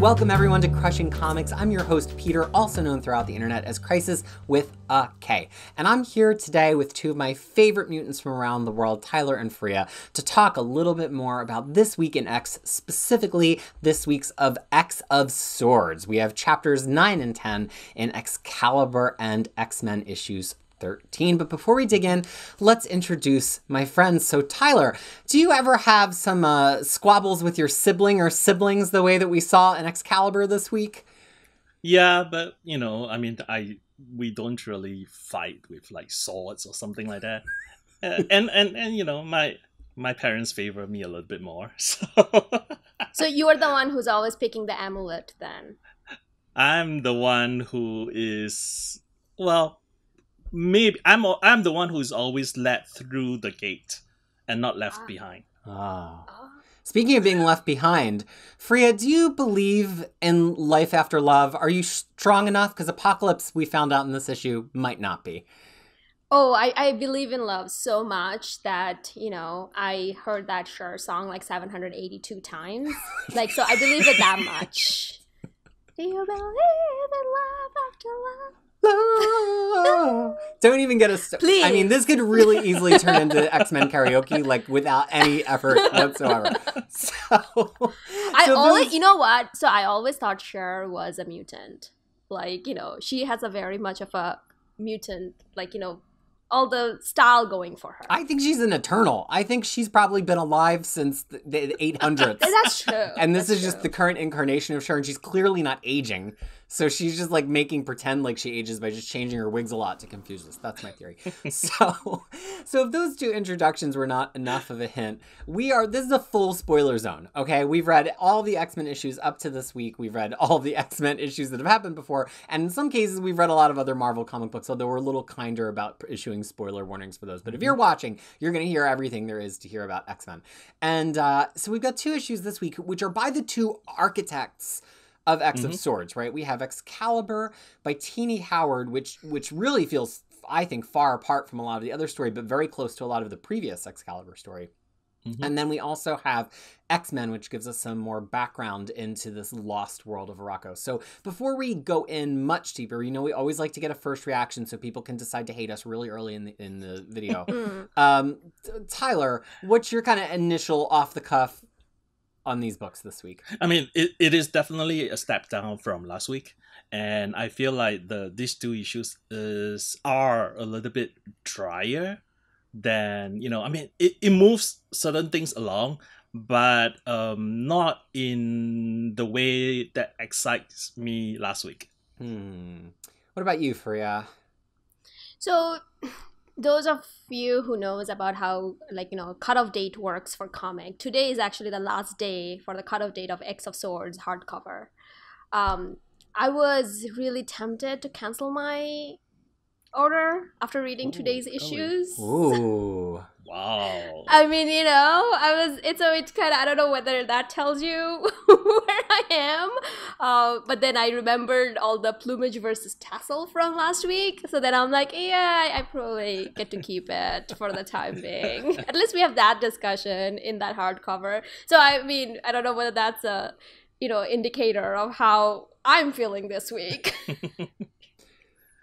Welcome everyone to Crushing Comics. I'm your host Peter, also known throughout the internet as Crisis with a K. And I'm here today with two of my favorite mutants from around the world, Tyler and Fariha, to talk a little bit more about this week in X, specifically this week's of X of Swords. We have chapters 9 and 10 in Excalibur and X-Men issues 13. But before we dig in, let's introduce my friends. So Tyler, do you ever have some squabbles with your sibling or siblings the way that we saw in Excalibur this week? Yeah, but you know, I mean, we don't really fight with like swords or something like that. And you know, my parents favor me a little bit more. So you're the one who's always picking the amulet then? I'm the one who is, well, maybe I'm the one who's always let through the gate and not left behind. Speaking of being left behind, Fariha, do you believe in life after love? Are you strong enough? Because Apocalypse, we found out in this issue, might not be. Oh, I believe in love so much that, you know, I heard that Cher song like 782 times. Like, so I believe it that much. Do you believe in love after love? Don't even get us. Please. I mean, this could really easily turn into X-Men karaoke, like without any effort whatsoever. You know what? So I always thought Cher was a mutant. Like, you know, she has a very much of a mutant, like, you know, all the style going for her. I think she's an Eternal. I think she's probably been alive since the 800s. That's true. And this is just the current incarnation of Cher, and she's clearly not aging. So she's just like making pretend like she ages by just changing her wigs a lot to confuse us. That's my theory. So if those two introductions were not enough of a hint, this is a full spoiler zone, okay? We've read all the X-Men issues up to this week. We've read all the X-Men issues that have happened before. And in some cases, we've read a lot of other Marvel comic books, although we're a little kinder about issuing spoiler warnings for those. But if you're watching, you're going to hear everything there is to hear about X-Men. And so we've got two issues this week, which are by the two architects of X of Swords, right? We have Excalibur by Tini Howard, which really feels, I think, far apart from a lot of the other story, but very close to a lot of the previous Excalibur story. And then we also have X-Men, which gives us some more background into this lost world of Arakko. So before we go in much deeper, you know, we always like to get a first reaction so people can decide to hate us really early in the video. Tyler, what's your kind of initial off-the-cuff on these books this week? I mean, it is definitely a step down from last week, and I feel like these two issues are a little bit drier than, you know, I mean, it moves certain things along, but not in the way that excites me last week. What about you, Fariha? So those of you who knows about how, like, you know, cutoff date works for comic, today is actually the last day for the cutoff date of X of Swords hardcover. I was really tempted to cancel my order after reading today's issues. Ooh. Wow. I mean, you know, it's kind of, I don't know whether that tells you where I am. But then I remembered all the plumage versus tassel from last week. So then I'm like, yeah, I probably get to keep it for the time being. At least we have that discussion in that hardcover. So I mean, I don't know whether that's a, you know, indicator of how I'm feeling this week.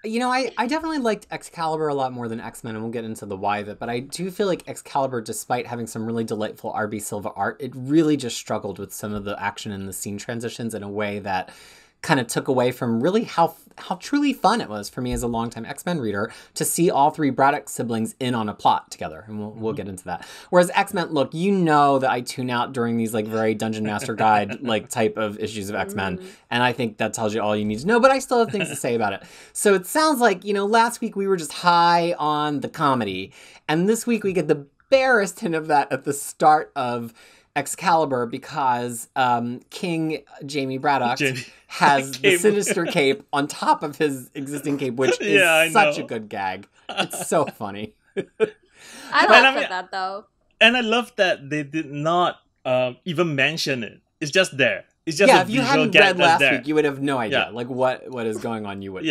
You know, I definitely liked Excalibur a lot more than X-Men, and we'll get into the why of it, but I do feel like Excalibur, despite having some really delightful R.B. Silva art, it really just struggled with some of the action and the scene transitions in a way that kind of took away from really how truly fun it was for me as a longtime X-Men reader to see all three Braddock siblings in on a plot together, and we'll get into that. Whereas X-Men, look, you know that I tune out during these like very Dungeon Master Guide like type of issues of X-Men, and I think that tells you all you need to know, but I still have things to say about it. So it sounds like, you know, last week we were just high on the comedy, and this week we get the barest hint of that at the start of Excalibur because King Jamie Braddock has the Sinister Cape on top of his existing cape, which is such a good gag. It's so funny. I love that though. And I love that they did not even mention it. It's just there. It's just if you hadn't read last week, you would have no idea like what is going on. You would.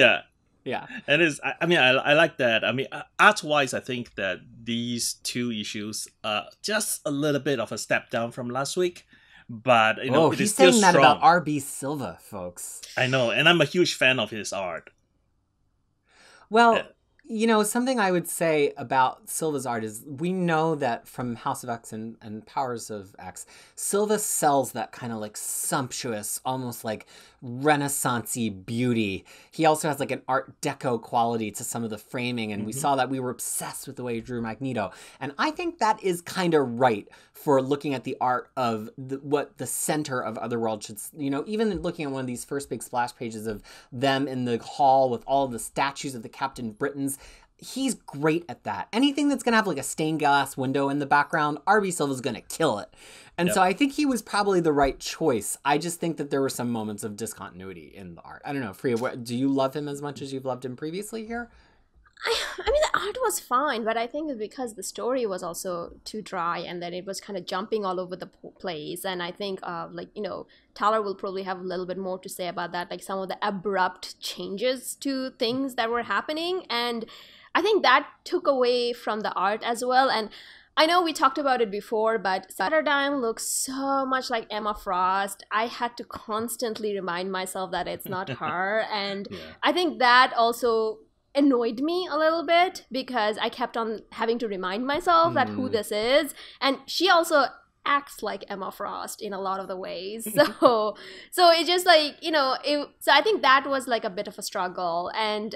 Yeah. And I like that. I mean, art-wise, I think that these two issues are just a little bit of a step down from last week. but it is he's still saying that strong. about RB Silva, folks. I know, and I'm a huge fan of his art. Well, something I would say about Silva's art is we know that from House of X and Powers of X, Silva sells that kind of like sumptuous, almost like Renaissance-y beauty. He also has like an Art Deco quality to some of the framing, and we saw that we were obsessed with the way he drew Magneto. And I think that is kind of right for looking at the art of what the center of Otherworld should, even looking at one of these first big splash pages of them in the hall with all of the statues of the Captain Britons. He's great at that. Anything that's going to have like a stained glass window in the background, RB Silva's going to kill it. And so I think he was probably the right choice. I just think that there were some moments of discontinuity in the art. I don't know, Freya, do you love him as much as you've loved him previously here? I mean, the art was fine, but I think it's because the story was also too dry, and then it was kind of jumping all over the place. And I think, Tyler will probably have a little bit more to say about that, like some of the abrupt changes to things that were happening. And I think that took away from the art as well. And I know we talked about it before, but Saturnyne looks so much like Emma Frost. I had to constantly remind myself that it's not her. And I think that also annoyed me a little bit because I kept on having to remind myself that who this is. And she also acts like Emma Frost in a lot of the ways. So it's just like, so I think that was like a bit of a struggle. And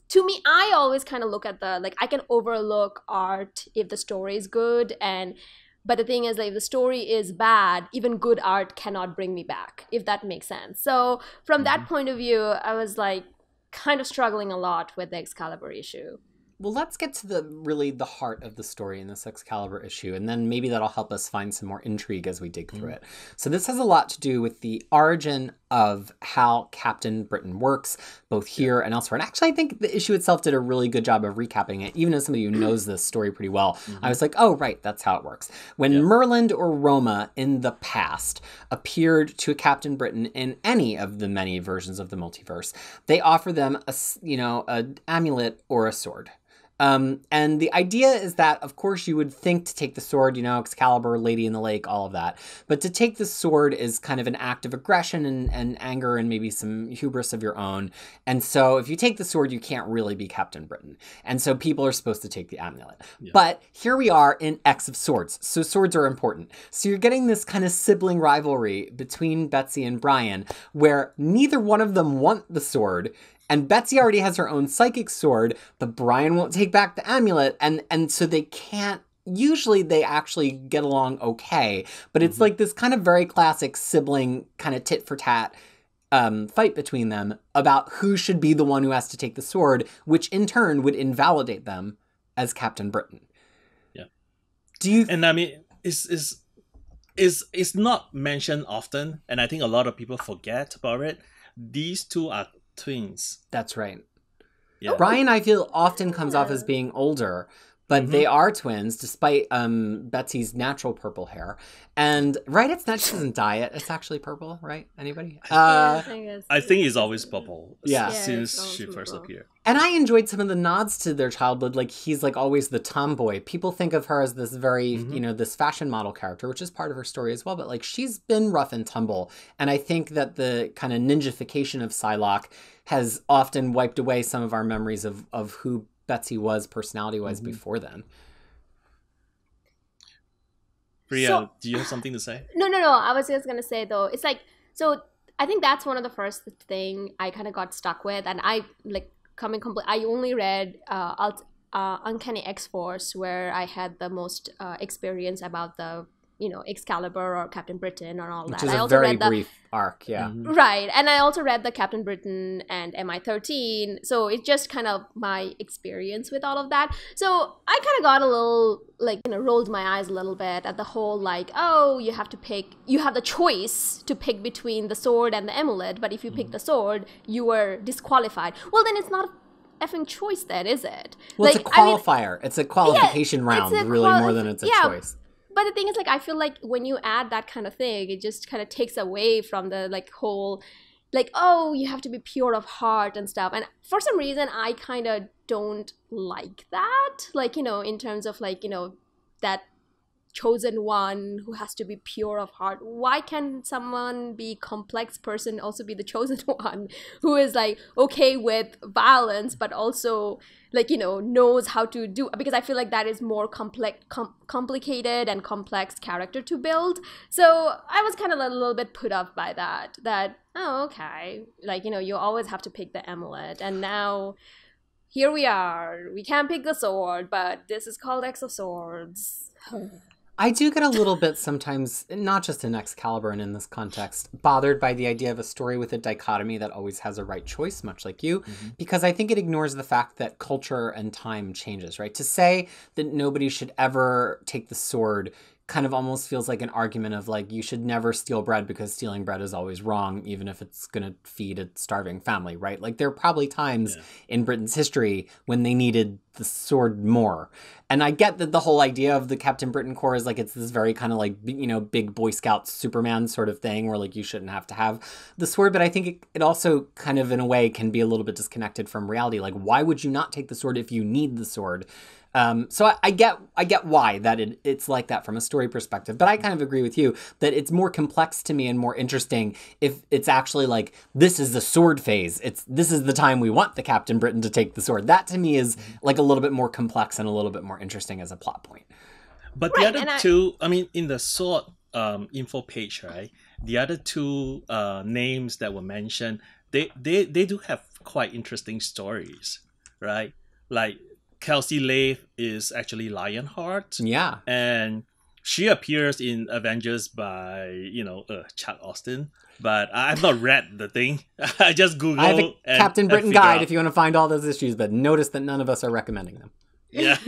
to me, I always kind of look at I can overlook art if the story is good. But the thing is, like, if the story is bad, even good art cannot bring me back, if that makes sense. So from that point of view, I was like, kind of struggling a lot with the Excalibur issue. Well, let's get to the heart of the story in this Excalibur issue, and then maybe that'll help us find some more intrigue as we dig through it. So this has a lot to do with the origin of how Captain Britain works, both here and elsewhere. And actually, I think the issue itself did a really good job of recapping it. Even as somebody who knows this story pretty well, I was like, oh, right, that's how it works. When Merland or Roma in the past appeared to Captain Britain in any of the many versions of the multiverse, they offer them an amulet or a sword. And the idea is that, of course, you would think to take the sword, Excalibur, Lady in the Lake, all of that. But to take the sword is kind of an act of aggression and anger and maybe some hubris of your own. And so if you take the sword, you can't really be Captain Britain. And so people are supposed to take the amulet. Yeah. But here we are in X of Swords. So swords are important. So you're getting this kind of sibling rivalry between Betsy and Brian, where neither one of them want the sword. And Betsy already has her own psychic sword, but Brian won't take back the amulet. And so they can't, usually they actually get along okay. But it's like this kind of very classic sibling kind of tit for tat fight between them about who should be the one who has to take the sword, which in turn would invalidate them as Captain Britain. Yeah. And I mean, it's not mentioned often, and I think a lot of people forget about it. These two are twins. That's right. Yeah. Brian, I feel, often comes off as being older, but they are twins, despite Betsy's natural purple hair. And, right, she doesn't dye it. It's actually purple, right? Anybody? I think it's always purple since she first appeared. And I enjoyed some of the nods to their childhood. Like, he's like always the tomboy. People think of her as this very, this fashion model character, which is part of her story as well. But, like, she's been rough and tumble. And I think that the kind of ninjification of Psylocke has often wiped away some of our memories of who Betsy was personality-wise before then. Priya, do you have something to say? No. I was just going to say, though, it's like, so I think that's one of the first thing I kind of got stuck with. And I, I only read Uncanny X-Force, where I had the most experience about the, Excalibur or Captain Britain or all that. Which is a very brief arc, yeah. Right. And I also read the Captain Britain and MI13. So it's just kind of my experience with all of that. So I kind of got a little, rolled my eyes a little bit at the whole, you have the choice to pick between the sword and the amulet. But if you pick the sword, you were disqualified. Well, then it's not effing choice then, is it? Well, it's a qualifier. It's a qualification round, really, more than it's a choice. But the thing is, I feel like when you add that kind of thing, it just kind of takes away from the, whole, you have to be pure of heart and stuff. And for some reason, I kind of don't like that. In terms of, that chosen one who has to be pure of heart. Why can someone be complex person also be the chosen one who is like okay with violence but also like, you know, knows how to do, because I feel like that is more complicated and complex character to build. So I was kind of a little bit put off by that oh, okay, like, you know, you always have to pick the amulet, and now here we are, we can't pick the sword, but this is called X of Swords. I do get a little bit sometimes, not just in Excalibur and in this context, bothered by the idea of a story with a dichotomy that always has a right choice, much like you, because I think it ignores the fact that culture and time changes, right? To say that nobody should ever take the sword kind of almost feels like an argument of like, you should never steal bread because stealing bread is always wrong, even if it's going to feed a starving family, right? Like there are probably times in Britain's history when they needed the sword more. And I get that the whole idea of the Captain Britain Corps is like, it's this very kind of like, you know, big Boy Scout Superman sort of thing where like you shouldn't have to have the sword. But I think it also kind of in a way can be a little bit disconnected from reality. Like, why would you not take the sword if you need the sword? So I get why that it's like that from a story perspective, but I kind of agree with you that it's more complex to me and more interesting if it's actually like, this is the sword phase. This is the time we want the Captain Britain to take the sword. That to me is like a little bit more complex and a little bit more interesting as a plot point. But the other two, I mean, in the sword info page, right? The other two names that were mentioned, they do have quite interesting stories, right? Like Kelsey Leigh is actually Lionheart. Yeah. And she appears in Avengers by, you know, Chuck Austin. But I've not read the thing. I just Googled. I have a Captain Britain guide if you want to find all those issues, but notice that none of us are recommending them. Yeah.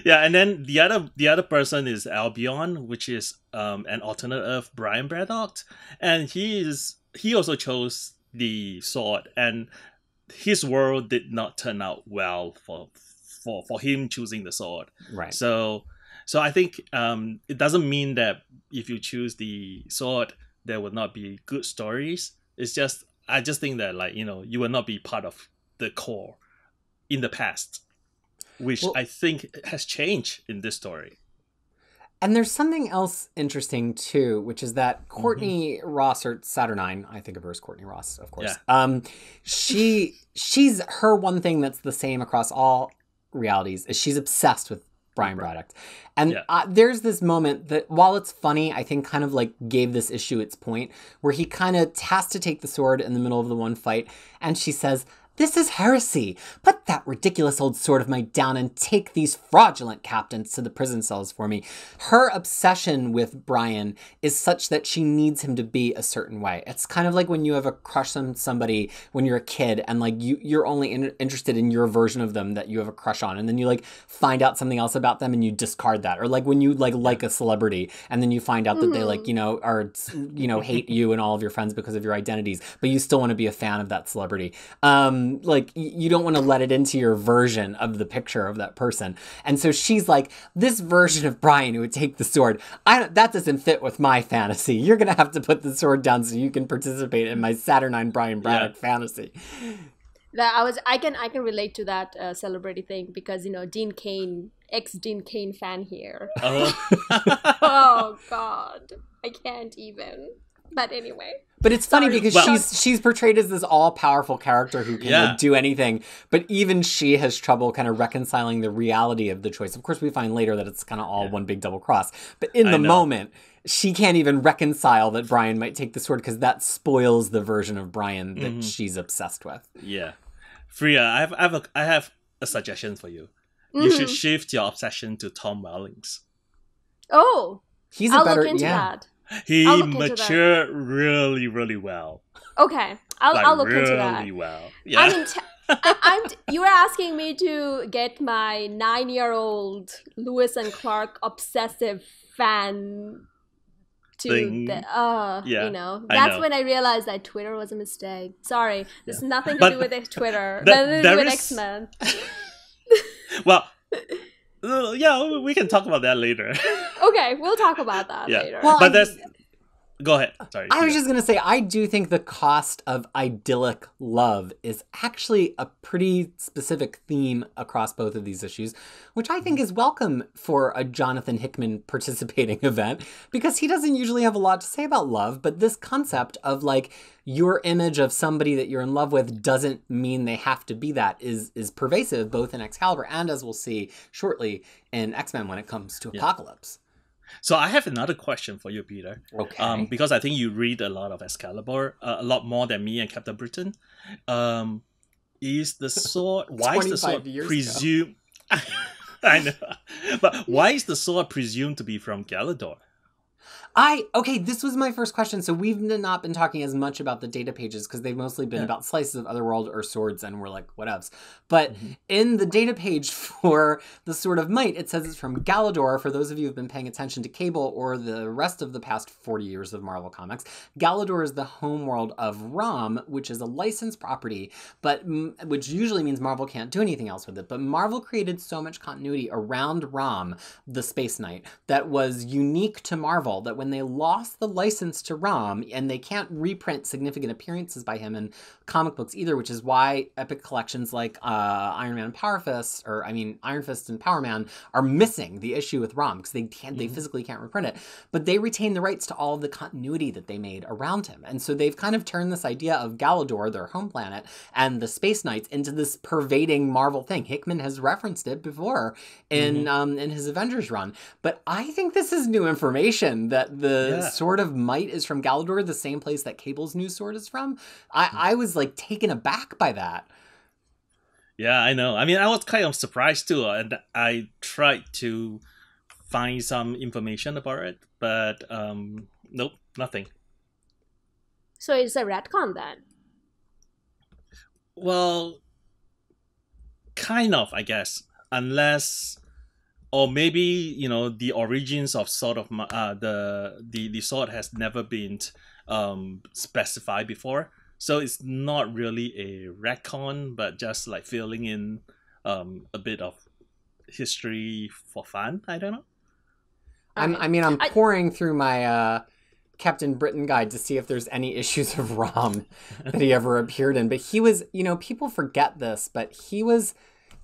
Yeah, and then the other person is Albion, which is an alternate of Brian Braddock. And he also chose the sword, and his world did not turn out well for him choosing the sword. Right. So I think it doesn't mean that if you choose the sword, there will not be good stories. It's just, I just think that, like, you know, you will not be part of the core in the past, which I think has changed in this story. And there's something else interesting, too, which is that Courtney Ross, or Saturnyne, I think of her as Courtney Ross, of course. Yeah. She's her one thing that's the same across all realities is she's obsessed with Brian Braddock. And there's this moment that, while it's funny, I think kind of like gave this issue its point, where he kind of has to take the sword in the middle of the one fight, and she says, "This is heresy. Put that ridiculous old sword of mine down and take these fraudulent captains to the prison cells for me." Her obsession with Brian is such that she needs him to be a certain way. It's kind of like when you have a crush on somebody when you're a kid, and like you're only interested in your version of them that you have a crush on, and then you like find out something else about them and you discard that. Or like when you like a celebrity and then you find out that they like, you know, are, you know, hate you and all of your friends because of your identities, but you still want to be a fan of that celebrity. Like you don't want to let it into your version of the picture of that person. And so she's like, this version of Brian who would take the sword, that doesn't fit with my fantasy. You're going to have to put the sword down so you can participate in my Saturnyne Brian Braddock fantasy. I can relate to that celebrity thing because, you know, Dean Cain, ex-Dean Cain fan here. Oh God, I can't even. But anyway. But it's funny because she's portrayed as this all-powerful character who can like, do anything. But even she has trouble kind of reconciling the reality of the choice. Of course, we find later that it's kind of all one big double cross. But in the moment, she can't even reconcile that Brian might take the sword because that spoils the version of Brian that she's obsessed with. Yeah. Fariha, I have a suggestion for you. You should shift your obsession to Tom Wellings. Oh, I'll look into that. He matured really, really well. Okay, I'll look into that. Really well. Yeah. I mean, you were asking me to get my 9-year-old Lewis and Clark obsessive fan to you know. That's when I realized that Twitter was a mistake. Sorry, there's nothing to do with Twitter. Nothing to do with X-Men. Well. Yeah, we can talk about that later. Okay, we'll talk about that later. Well, but Go ahead. Sorry. I was just going to say, I do think the cost of idyllic love is actually a pretty specific theme across both of these issues, which I think is welcome for a Jonathan Hickman participating event, because he doesn't usually have a lot to say about love, but this concept of like your image of somebody that you're in love with doesn't mean they have to be that is pervasive both in Excalibur and, as we'll see shortly, in X-Men when it comes to Apocalypse. So I have another question for you, Peter. Okay. Because I think you read a lot of Excalibur, a lot more than me and Captain Britain. Is the sword... Why is the sword presumed... I know. But why is the sword presumed to be from Galador? Okay, this was my first question. So we've not been talking as much about the data pages because they've mostly been about slices of Otherworld or swords, and we're like, whatevs. But in the data page for the Sword of Might, it says it's from Galador. For those of you who've been paying attention to Cable or the rest of the past 40 years of Marvel Comics, Galador is the homeworld of Rom, which is a licensed property, but which usually means Marvel can't do anything else with it. But Marvel created so much continuity around Rom, the Space Knight, that was unique to Marvel, that when they lost the license to Rom, and they can't reprint significant appearances by him in comic books either, which is why epic collections like Iron Man and Iron Fist and Power Man are missing the issue with Rom because they physically can't reprint it. But they retain the rights to all of the continuity that they made around him. And so they've kind of turned this idea of Galador, their home planet, and the Space Knights into this pervading Marvel thing. Hickman has referenced it before in his Avengers run. But I think this is new information that the Sword of Might is from Galador, the same place that Cable's new sword is from. I was like taken aback by that. Yeah, I know. I mean, I was kind of surprised too, and I tried to find some information about it, but nope, nothing. So it's a retcon then? Well, kind of, I guess, unless. Or maybe, you know, the origins of sort of the sword has never been specified before, so it's not really a retcon, but just like filling in a bit of history for fun. I don't know. I'm pouring through my Captain Britain guide to see if there's any issues of Rom that he ever appeared in, but he was, you know, people forget this, but he was.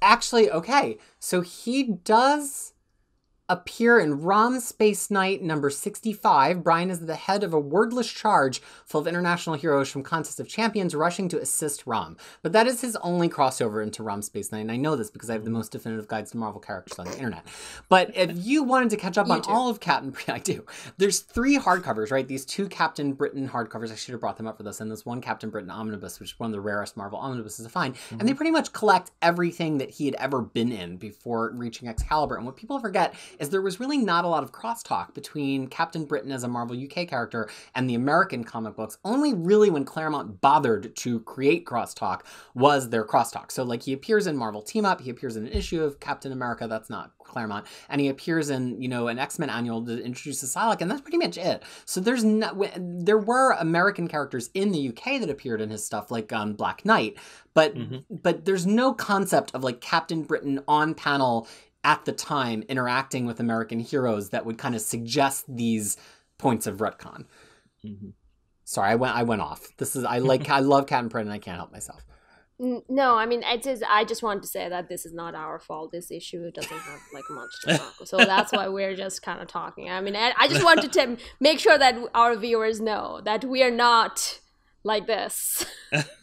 Actually, okay, so he does appear in Rom Space Knight number 65. Brian is the head of a wordless charge full of international heroes from Contest of Champions rushing to assist Rom. But that is his only crossover into Rom Space Knight, and I know this because I have the most definitive guides to Marvel characters on the internet. But if you wanted to catch up on all of Captain Britain, I do. There's 3 hardcovers, right? These 2 Captain Britain hardcovers. I should have brought them up for this. And this one Captain Britain omnibus, which is one of the rarest Marvel omnibuses to find. And they pretty much collect everything that he had ever been in before reaching Excalibur. And what people forget is there was really not a lot of crosstalk between Captain Britain as a Marvel UK character and the American comic books. Only really when Claremont bothered to create crosstalk was there crosstalk. So like he appears in Marvel Team Up, he appears in an issue of Captain America, that's not Claremont, and he appears in, you know, an X-Men annual to introduce the Psylocke, and that's pretty much it. So there were American characters in the UK that appeared in his stuff, like Black Knight, but there's no concept of like Captain Britain on panel at the time interacting with American heroes that would kind of suggest these points of retcon. Sorry, I went off. I love Captain Britain and I can't help myself. No, I mean, I just want to say that this is not our fault. This issue doesn't have like much to talk. So that's why we're just kind of talking. I mean, I just wanted to make sure that our viewers know that we are not like this.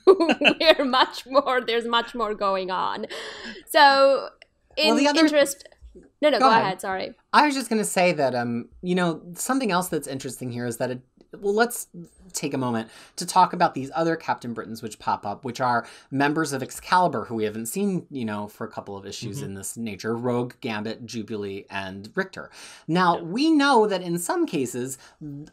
We're much more. There's much more going on. So, No, go ahead. Sorry. I was just going to say that, you know, something else that's interesting here is that let's take a moment to talk about these other Captain Britons which pop up, which are members of Excalibur who we haven't seen, you know, for a couple of issues in this nature: Rogue, Gambit, Jubilee, and Richter. Now, we know that in some cases,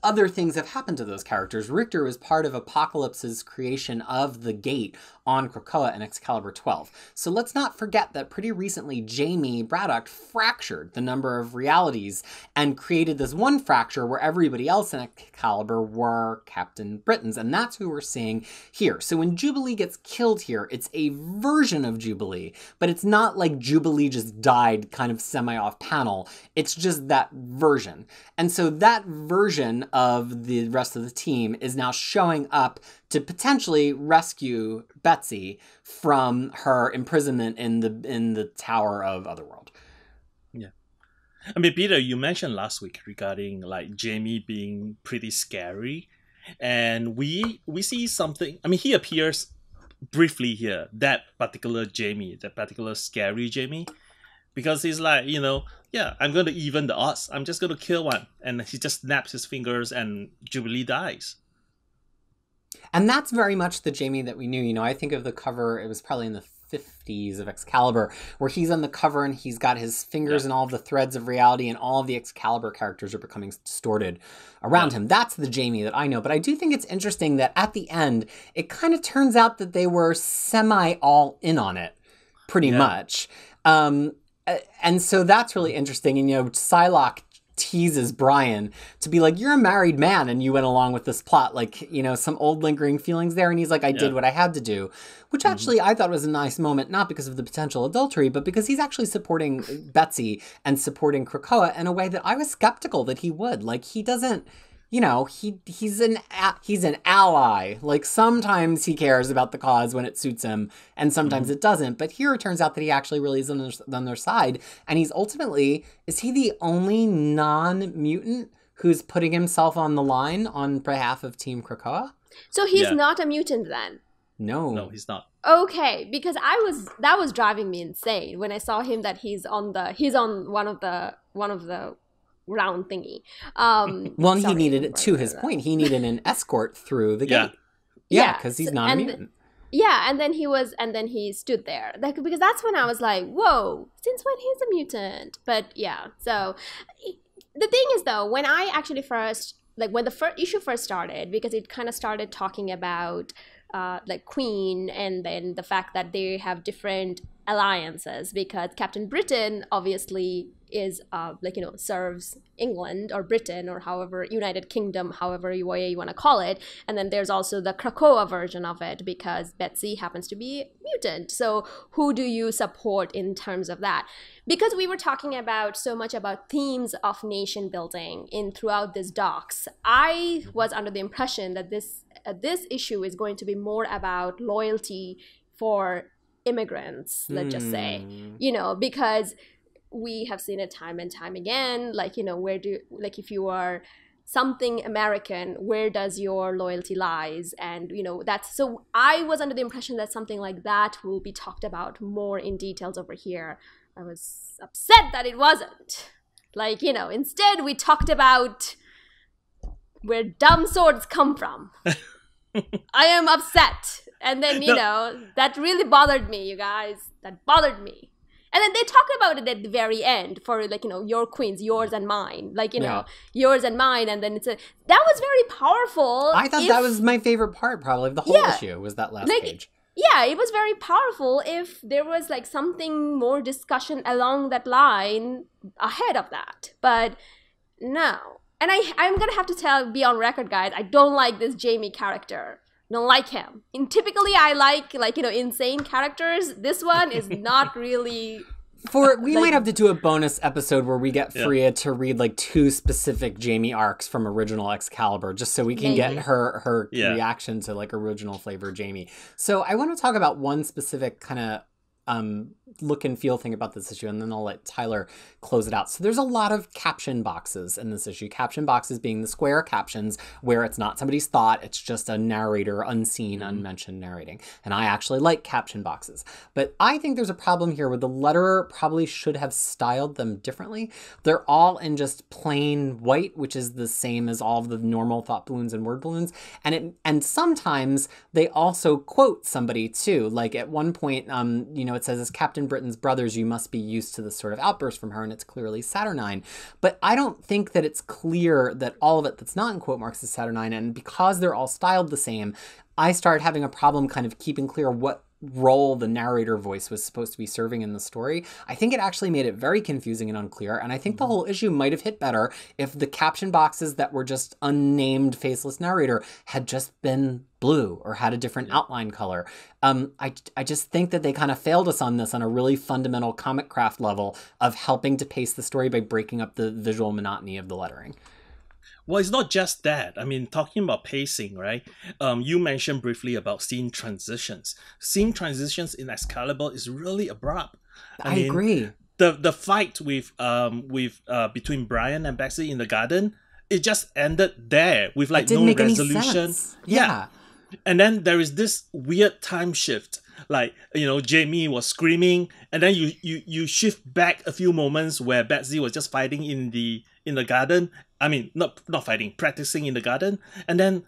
other things have happened to those characters. Richter was part of Apocalypse's creation of the Gate on Krakoa in Excalibur 12. So let's not forget that pretty recently, Jamie Braddock fractured the number of realities and created this one fracture where everybody else in Excalibur were Captain Captain Britons. And that's who we're seeing here. So when Jubilee gets killed here, it's a version of Jubilee, but it's not like Jubilee just died kind of semi-off panel. It's just that version. And so that version of the rest of the team is now showing up to potentially rescue Betsy from her imprisonment in the Tower of Otherworld. Yeah. I mean, Peter, you mentioned last week regarding like Jamie being pretty scary. And we see something. I mean, he appears briefly here, that particular Jamie, that particular scary Jamie. Because he's like, you know, yeah, I'm going to even the odds. I'm just going to kill one. And he just snaps his fingers and Jubilee dies. And that's very much the Jamie that we knew. You know, I think of the cover, it was probably in the 50s of Excalibur, where he's on the cover and he's got his fingers in all of the threads of reality and all of the Excalibur characters are becoming distorted around him. That's the Jamie that I know. But I do think it's interesting that at the end, it kind of turns out that they were semi all in on it, pretty much. And so that's really interesting. And, you know, Psylocke teases Brian to be like, you're a married man and you went along with this plot, like, you know, some old lingering feelings there. And he's like, I did what I had to do, which actually I thought was a nice moment, not because of the potential adultery, but because he's actually supporting Betsy and supporting Krakoa in a way that I was skeptical that he would. Like, he doesn't, you know, he's an ally. Like, sometimes he cares about the cause when it suits him, and sometimes it doesn't. But here it turns out that he actually really is on their side. And he's ultimately, is he the only non-mutant who's putting himself on the line on behalf of Team Krakoa? So he's not a mutant then? No, he's not. Okay, because that was driving me insane when I saw him that he's on one of the round thingy. Well, he needed it to his point. He needed an escort through the gate. Yeah, because he's not a mutant. Yeah, and then he stood there. Because that's when I was like, whoa, since when he's a mutant? But yeah, so the thing is though, when I actually when the issue first started, because it kind of started talking about like Queen and then the fact that they have different alliances, because Captain Britain obviously is serves England or Britain or however, United Kingdom, however way you want to call it. And then there's also the Krakoa version of it, because Betsy happens to be mutant. So who do you support in terms of that? Because we were talking about so much about themes of nation building throughout this docs, I was under the impression that this issue is going to be more about loyalty for immigrants, let's just say, you know, because we have seen it time and time again, like, you know, if you are something American, where does your loyalty lies? And, you know, so I was under the impression that something like that will be talked about more in details over here. I was upset that it wasn't. Like, you know, instead we talked about where dumb swords come from. I am upset. And then, you know, that really bothered me, you guys. That bothered me. And then they talk about it at the very end for, like, you know, your queens, yours and mine. Like, you know, yours and mine. And then that was very powerful. I thought that was my favorite part, probably, of the whole issue, was that last page. Yeah, it was very powerful if there was, like, something more discussion along that line ahead of that. But no. And I'm going to have to be on record, guys, I don't like this Jamie character. Don't like him. And typically I like, you know, insane characters. This one is not really... We might have to do a bonus episode where we get Fariha to read, like, 2 specific Jamie arcs from original Excalibur, just so we can get her reaction to, like, original flavor Jamie. So I want to talk about one specific kind of look and feel thing about this issue, and then I'll let Tyler close it out. So there's a lot of caption boxes in this issue. Caption boxes being the square captions where it's not somebody's thought, it's just a narrator, unseen, unmentioned narrating. And I actually like caption boxes. But I think there's a problem here where the letterer probably should have styled them differently. They're all in just plain white, which is the same as all of the normal thought balloons and word balloons. And sometimes they also quote somebody too. Like at one point, you know, it says, as Captain Britain's brothers, you must be used to this sort of outburst from her, and it's clearly Saturnyne. But I don't think that it's clear that all of it that's not in quote marks is Saturnyne, and because they're all styled the same, I started having a problem kind of keeping clear what role the narrator voice was supposed to be serving in the story, I think it actually made it very confusing and unclear. And I think the whole issue might have hit better if the caption boxes that were just unnamed faceless narrator had just been blue or had a different outline color. I just think that they kind of failed us on this on a really fundamental comic craft level of helping to pace the story by breaking up the visual monotony of the lettering. Well, it's not just that. I mean, talking about pacing, right? You mentioned briefly about scene transitions. Scene transitions in Excalibur is really abrupt. I agree. The fight with between Brian and Betsy in the garden, it just ended there with like no resolution. Yeah. And then there is this weird time shift. Like, you know, Jamie was screaming, and then you shift back a few moments where Betsy was just fighting in the garden. I mean, not fighting, practicing in the garden. And then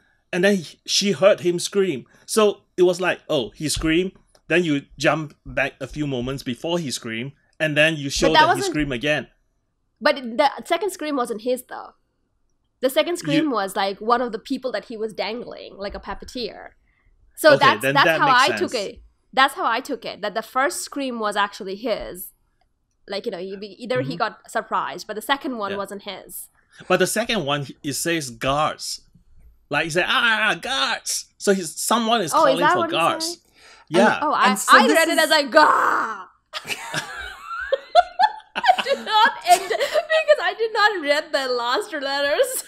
she heard him scream. So it was like, oh, he screamed. Then you jump back a few moments before he screamed, and then you show that he screamed again. But the second scream wasn't his, though. The second scream was like one of the people that he was dangling, like a puppeteer. So okay, that's how I sense. took it. That's how I took it. That the first scream was actually his. Like, you know, either he got surprised, but the second one wasn't his. But the second one, it says guards. Like, he said, guards. So someone is calling for guards. Yeah. I read it as like, gah! I did not because I did not read the last letters.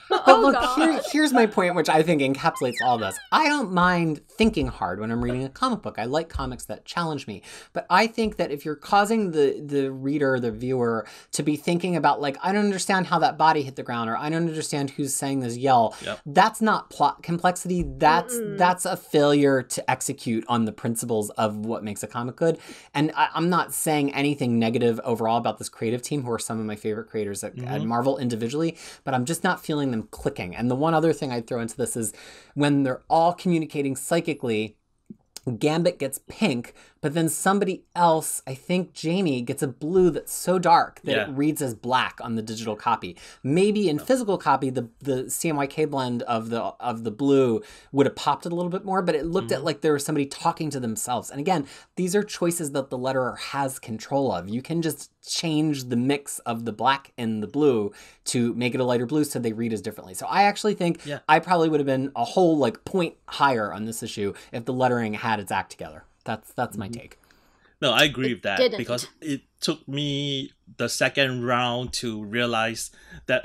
But look, here's my point, which I think encapsulates all this. I don't mind thinking hard when I'm reading a comic book. I like comics that challenge me. But I think that if you're causing the reader, the viewer, to be thinking about, like, I don't understand how that body hit the ground, or I don't understand who's saying this yell, that's not plot complexity. That's a failure to execute on the principles of what makes a comic good. And I'm not saying anything negative overall about this creative team, who are some of my favorite creators at Marvel individually, but I'm just not feeling them clicking. And the one other thing I'd throw into this is when they're all communicating psychically, Gambit gets pink, but then somebody else, I think Jamie, gets a blue that's so dark that it reads as black on the digital copy. Maybe in physical copy, the CMYK blend of the blue would have popped it a little bit more, but it looked at like there was somebody talking to themselves. And again, these are choices that the letterer has control of. You can just change the mix of the black and the blue to make it a lighter blue so they read as differently. So I actually think I probably would have been a whole like point higher on this issue if the lettering had its act together. That's my take. No, I agree with that because it took me the second round to realize that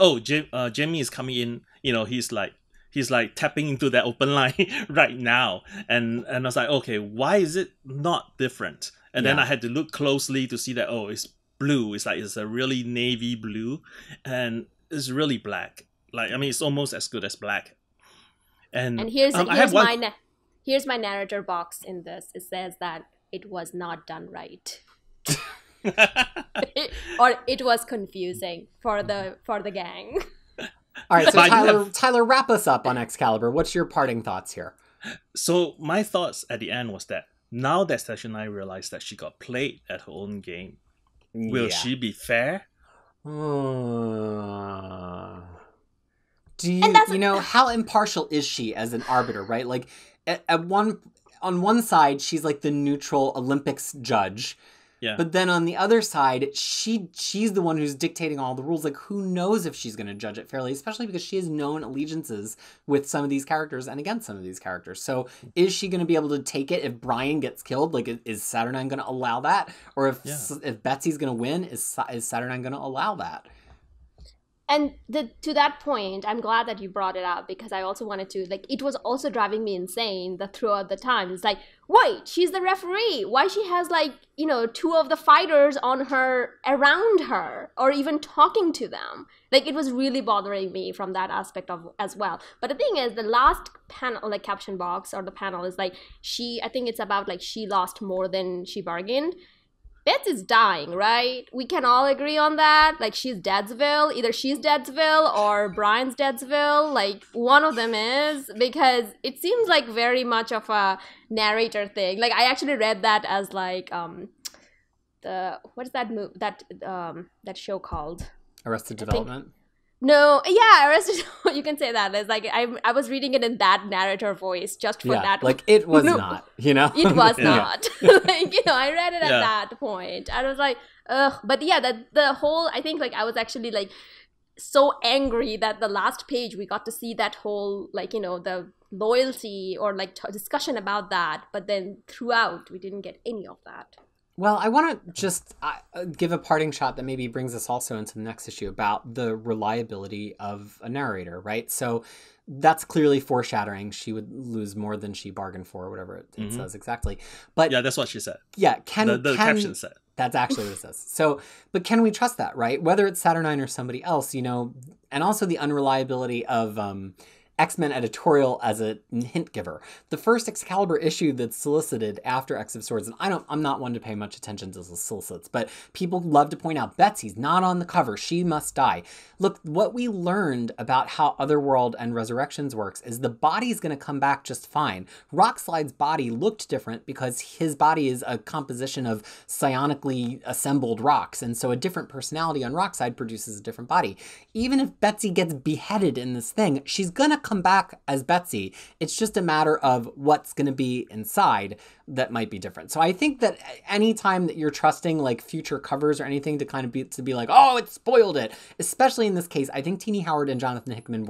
Jamie is coming in. You know, he's like tapping into that open line right now, and I was like, okay, why is it not different? And then I had to look closely to see that it's blue. It's a really navy blue, and it's really black. Like, I mean, it's almost as good as black. And here's my narrator box in this. It says that it was not done right. Or it was confusing for the gang. All right, so Tyler, wrap us up on Excalibur. What's your parting thoughts here? So my thoughts at the end was that now that Saturnyne realized that she got played at her own game, will she be fair? Do you know how impartial is she as an arbiter, right? Like on one side, she's like the neutral Olympics judge. Yeah. But then on the other side, she's the one who's dictating all the rules. Like, who knows if she's going to judge it fairly, especially because she has known allegiances with some of these characters and against some of these characters. So is she going to be able to take it if Brian gets killed? Like, is Saturnyne going to allow that? Or if Betsy's going to win, is Saturnyne going to allow that? And to that point, I'm glad that you brought it up because I also wanted to, like, it was also driving me insane throughout the time. It's like, wait, she's the referee. Why she has, like, you know, two of the fighters around her or even talking to them. Like, it was really bothering me from that aspect as well. But the thing is, the last panel, like, caption box or the panel is like, I think it's about, like, she lost more than she bargained. Beth is dying, right? We can all agree on that. Like, she's Deadsville. Either she's Deadsville or Brian's Deadsville. Like, one of them is, because it seems like very much of a narrator thing. Like, I actually read that as like what is that show called? Arrested Development. No, yeah, Arrested. You can say that. It's like I was reading it in that narrator voice just for that. Like it was No. not, you know? It was Yeah. not. Like, you know, I read it at Yeah. that point. I was like, ugh. But yeah, the whole, I think like I was actually like so angry that the last page we got to see that whole, like, you know, the loyalty or like discussion about that. But then throughout, we didn't get any of that. Well, I want to just give a parting shot that maybe brings us also into the next issue about the reliability of a narrator, right? So that's clearly foreshadowing. She would lose more than she bargained for, or whatever it says exactly. But Yeah, that's what she said. yeah, The caption said. That's actually what it says. So, but can we trust that, right? Whether it's Saturnyne or somebody else, you know, and also the unreliability of X-Men editorial as a hint giver. The first Excalibur issue that's solicited after X of Swords, and I'm not one to pay much attention to the solicits, but people love to point out Betsy's not on the cover. She must die. Look, what we learned about how Otherworld and Resurrections works is the body's going to come back just fine. Rockslide's body looked different because his body is a composition of psionically assembled rocks, and so a different personality on Rockslide produces a different body. Even if Betsy gets beheaded in this thing, she's going to come back as Betsy. It's just a matter of what's going to be inside that might be different. So I think that anytime that you're trusting like future covers or anything to kind of be like, oh, it spoiled it, especially in this case, I think Tini Howard and Jonathan Hickman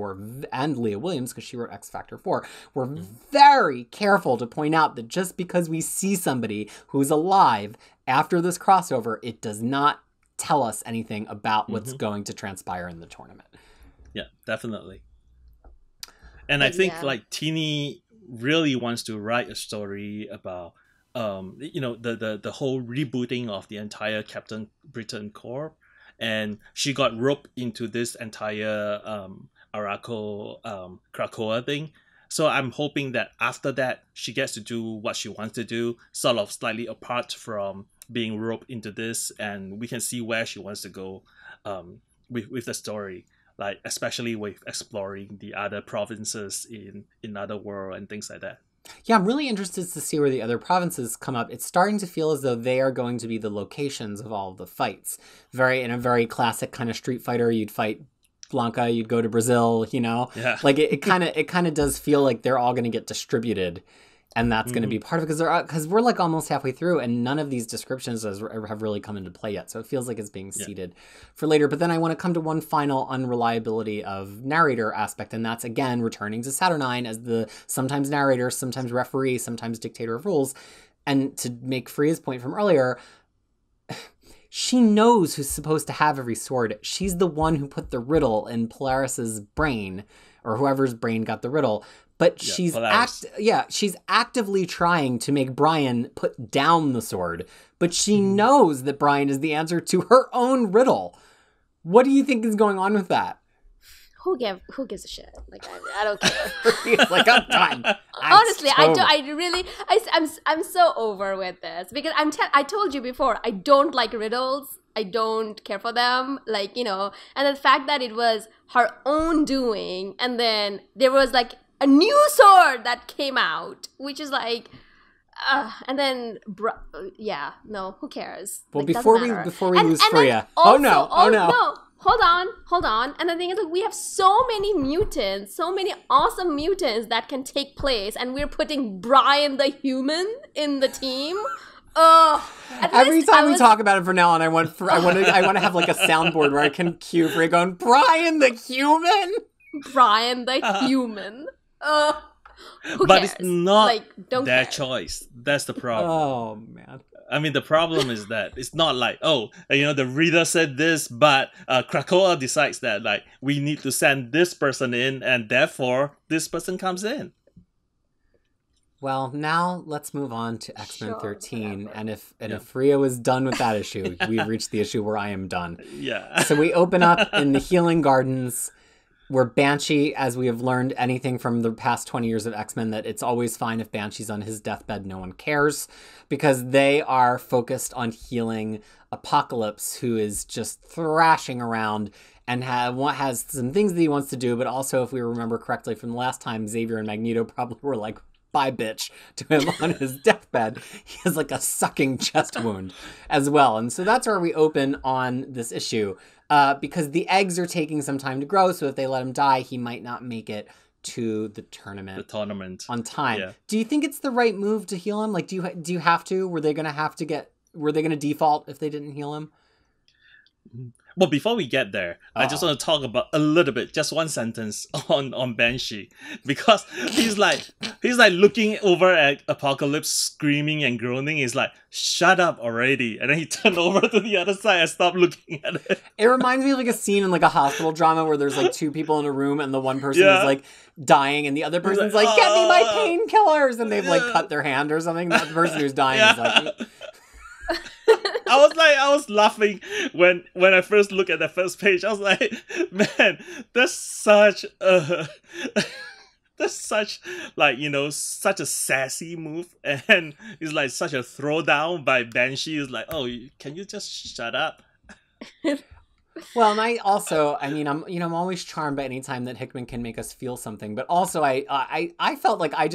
and Leah Williams, because she wrote X Factor 4, were very careful to point out that just because we see somebody who's alive after this crossover, it does not tell us anything about what's going to transpire in the tournament. Yeah, definitely. And I think like Tini really wants to write a story about you know, the whole rebooting of the entire Captain Britain Corps, and she got roped into this entire Krakoa thing. So I'm hoping that after that she gets to do what she wants to do, sort of slightly apart from being roped into this, and we can see where she wants to go with the story. Like especially with exploring the other provinces in other world and things like that. Yeah, I'm really interested to see where the other provinces come up. It's starting to feel as though they are going to be the locations of all of the fights. In a very classic kind of Street Fighter, you'd fight Blanca, you'd go to Brazil, you know? Yeah. Like it kind of does feel like they're all going to get distributed. And that's going to be part of it because we're like almost halfway through and none of these descriptions have really come into play yet. So it feels like it's being seeded for later. But then I want to come to one final unreliability of narrator aspect. And that's, again, returning to Saturnyne as the sometimes narrator, sometimes referee, sometimes dictator of rules. And to make Fariha's point from earlier, she knows who's supposed to have every sword. She's the one who put the riddle in Polaris's brain, or whoever's brain got the riddle. But she's actively trying to make Brian put down the sword. But she knows that Brian is the answer to her own riddle. What do you think is going on with that? Who gives a shit? Like I don't care. It's like, I'm done. Honestly, I'm so over with this because I told you before, I don't like riddles. I don't care for them. Like, you know, and the fact that it was her own doing, and then there was like a new sword that came out, which is like, and then, who cares? Well, like, before we lose Fariha. Oh no. Hold on. And the thing is, like, we have so many mutants, so many awesome mutants that can take place, and we're putting Brian the human in the team. Every time we talk about it from now on, I want to have like a soundboard where I can cue Fariha going, Brian the human. Brian the human. Who but cares? It's not like, their choice. That's the problem. Oh man. I mean, the problem is that it's not like, the reader said this, but Krakoa decides that like we need to send this person in, and therefore this person comes in. Well, now let's move on to X-Men 13, whatever. and if Fariha was done with that issue, we've reached the issue where I am done. Yeah. So we open up in the Healing Gardens, where Banshee, as we have learned anything from the past 20 years of X-Men, that it's always fine if Banshee's on his deathbed, no one cares, because they are focused on healing Apocalypse, who is just thrashing around and has some things that he wants to do, but also, if we remember correctly from the last time, Xavier and Magneto probably were like, bye, bitch, to him on his deathbed. deathbed, he has like a sucking chest wound as well. And so that's where we open on this issue. Because the eggs are taking some time to grow, so if they let him die, he might not make it to the tournament on time. Yeah. Do you think it's the right move to heal him? Like, do you have to? Were they going to default if they didn't heal him? Well, before we get there, I just want to talk about a little bit, just one sentence on Banshee, because he's like looking over at Apocalypse, screaming and groaning. He's like, "Shut up already!" And then he turned over to the other side and stopped looking at it. It reminds me of like a scene in like a hospital drama where there's like two people in a room and the one person is like dying and the other person's like, "Get me my painkillers," and they've like cut their hand or something. The person who's dying is like. I was laughing when I first looked at the first page. I was like, man, that's such like, you know, such a sassy move, and it's like such a throwdown by Banshee. It's like, oh, can you just shut up? Well, and I'm always charmed by any time that Hickman can make us feel something. But also, I felt like I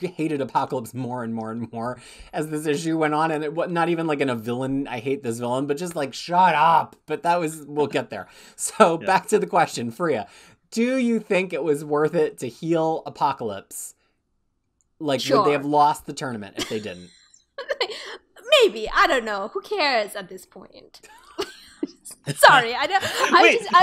hated Apocalypse more and more and more as this issue went on, and it was not even like in a villain. I hate this villain, but just like shut up. But we'll get there. So back to the question, Fariha, do you think it was worth it to heal Apocalypse? Like, sure. Would they have lost the tournament if they didn't? Maybe, I don't know. Who cares at this point? Sorry, I don't.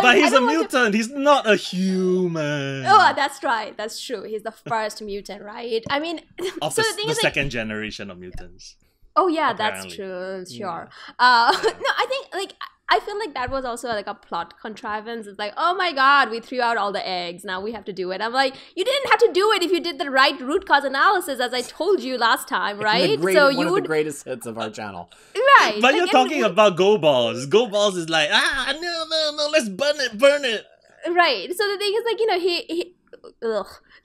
But he's a mutant. He's not a human. Oh, that's right. That's true. He's the first mutant, right? I mean, of the second generation of mutants. Oh yeah, apparently. That's true. Sure. No, I think like I feel like that was also like a plot contrivance. It's like, oh my god, we threw out all the eggs. Now we have to do it. I'm like, you didn't have to do it if you did the right root cause analysis, as I told you last time, right? One of the greatest hits of our channel. Right. But like, you're talking about Go Balls. Go Balls is like, no, let's burn it. Right. So the thing is, like, you know, he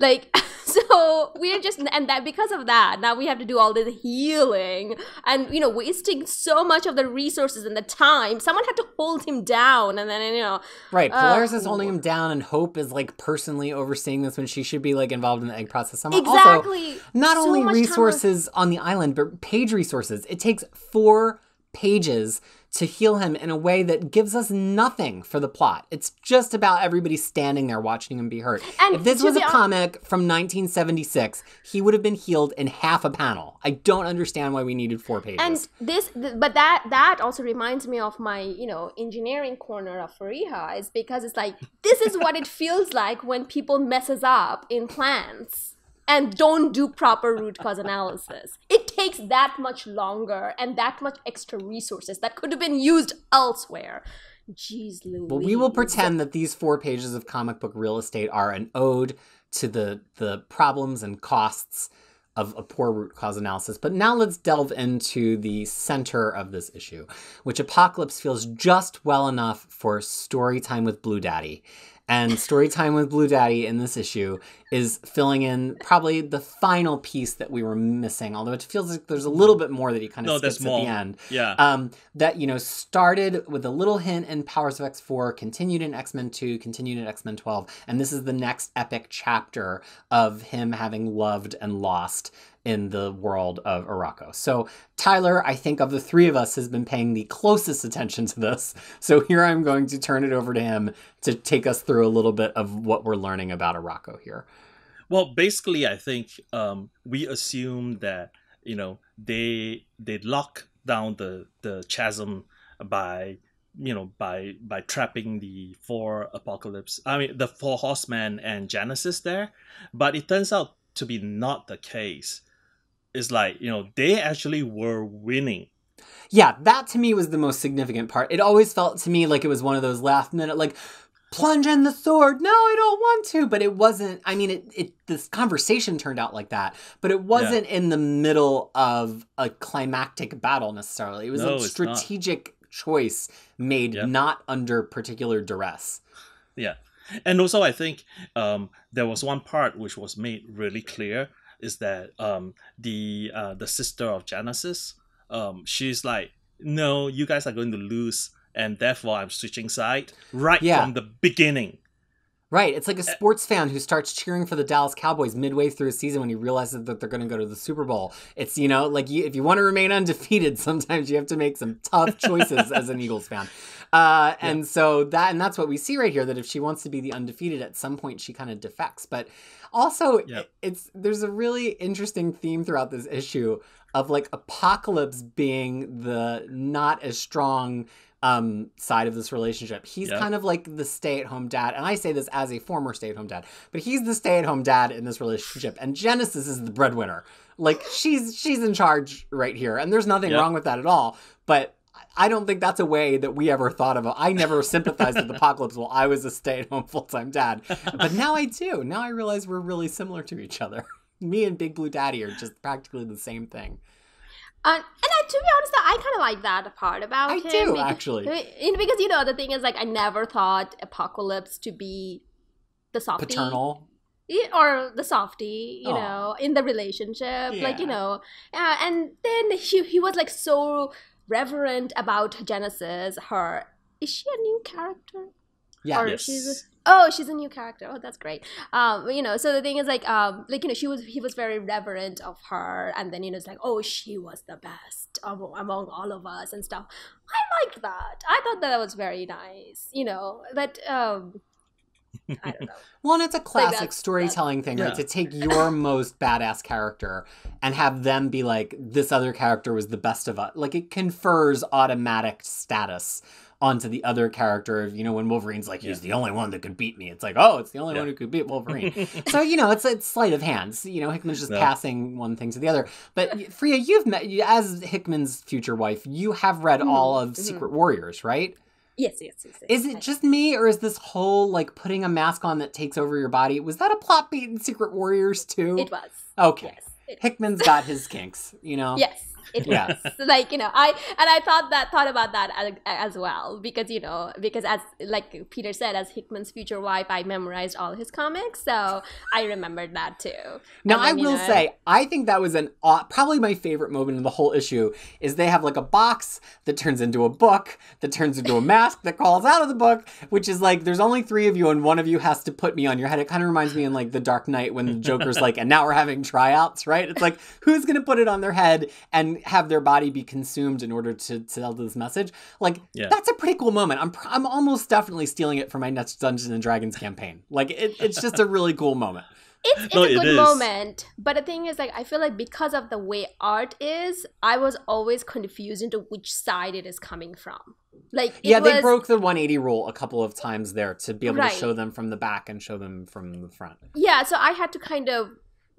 like, so we're just, and that because of that, now we have to do all this healing and, you know, wasting so much of the resources and the time. Someone had to hold him down, and then, you know. Right. Polaris is holding him down, and Hope is like personally overseeing this when she should be like involved in the egg process. Exactly. Also, not so only resources on the island, but page resources. It takes 4 pages to heal him in a way that gives us nothing for the plot. It's just about everybody standing there watching him be hurt. And if this was a comic from 1976, he would have been healed in half a panel. I don't understand why we needed 4 pages. And but that also reminds me of my, you know, engineering corner of Fariha, is because it's like, this is what it feels like when people messes up in plans and don't do proper root cause analysis. It takes that much longer and that much extra resources that could have been used elsewhere. Jeez Louise. Well, we will pretend that these 4 pages of comic book real estate are an ode to the problems and costs of a poor root cause analysis. But now let's delve into the center of this issue, which Apocalypse feels just well enough for story time with Blue Daddy. And story time with Blue Daddy in this issue is filling in probably the final piece that we were missing, although it feels like there's a little bit more that he kind of skips at the end. Yeah. That, you know, started with a little hint in Powers of X4, continued in X-Men 2, continued in X-Men 12, and this is the next epic chapter of him having loved and lost in the world of Arakko. So Tyler, I think of the 3 of us, has been paying the closest attention to this. So here I'm going to turn it over to him to take us through a little bit of what we're learning about Arakko here. Well, basically, I think we assume that, you know, they lock down the chasm by, you know, by trapping the 4 Horsemen and Genesis there, but it turns out to be not the case. It's like, you know, they actually were winning. Yeah, that to me was the most significant part. It always felt to me like it was one of those last minute, like, plunge in the sword. No, I don't want to. But it wasn't, I mean, this conversation turned out like that, but it wasn't in the middle of a climactic battle necessarily. It was a strategic choice made not under particular duress. Yeah. And also, I think there was one part which was made really clear, is that the sister of Genesis, she's like, no, you guys are going to lose, and therefore I'm switching side from the beginning. Right. It's like a sports fan who starts cheering for the Dallas Cowboys midway through a season when he realizes that they're going to go to the Super Bowl. It's, like if you want to remain undefeated, sometimes you have to make some tough choices as an Eagles fan. And so that's what we see right here, that if she wants to be the undefeated, at some point she kind of defects. But also there's a really interesting theme throughout this issue of like Apocalypse being the not as strong side of this relationship. He's kind of like the stay-at-home dad, and I say this as a former stay-at-home dad, but he's the stay-at-home dad in this relationship, and Genesis is the breadwinner. Like she's in charge right here, and there's nothing wrong with that at all, but I don't think that's a way that we ever thought of. I never sympathized with Apocalypse while I was a stay-at-home full-time dad, but now I do. Now I realize we're really similar to each other. Me and Big Blue Daddy are just practically the same thing. And to be honest, I kind of like that part about him. I do, actually. Because, the thing is, like, I never thought Apocalypse to be the softie. Paternal. Or the softie, in the relationship. Yeah. Like, and then he was, like, so reverent about Genesis. Is she a new character? Yeah. Or she's a new character. Oh, that's great. So the thing is he was very reverent of her, and then it's like, oh, she was the best among all of us and stuff. I liked that. I thought that was very nice, but I don't know. Well, and it's a classic storytelling thing, right? To take your most badass character and have them be like, this other character was the best of us. Like, it confers automatic status onto the other character of, when Wolverine's like, he's the only one that could beat me. It's like, oh, it's the only one who could beat Wolverine. So, it's sleight of hands. Hickman's just passing one thing to the other. But Fariha, you've met, as Hickman's future wife, you have read all of Secret Warriors, right? Yes. Is it just me, or is this whole, like, putting a mask on that takes over your body, was that a plot beat in Secret Warriors too? It was. Okay. Yes, Hickman's got his kinks, Yes. It was. Like, I thought about that as well, because as like Peter said, as Hickman's future wife, I memorized all his comics, so I remembered that too. Now, I will say, I think that was probably my favorite moment in the whole issue, is they have like a box that turns into a book, that turns into a mask that crawls out of the book, which is like, there's only 3 of you and one of you has to put me on your head. It kind of reminds me in like The Dark Knight when the Joker's like, and now we're having tryouts, right? It's like, who's going to put it on their head and have their body be consumed in order to tell this message? Like, that's a pretty cool moment. I'm almost definitely stealing it for my next Dungeons and Dragons campaign. Like, it's just a really cool moment. It's a good moment, but the thing is, like, I feel like because of the way art is, I was always confused into which side it is coming from. Like, they broke the 180 rule a couple of times there to be able to show them from the back and show them from the front. Yeah, so I had to kind of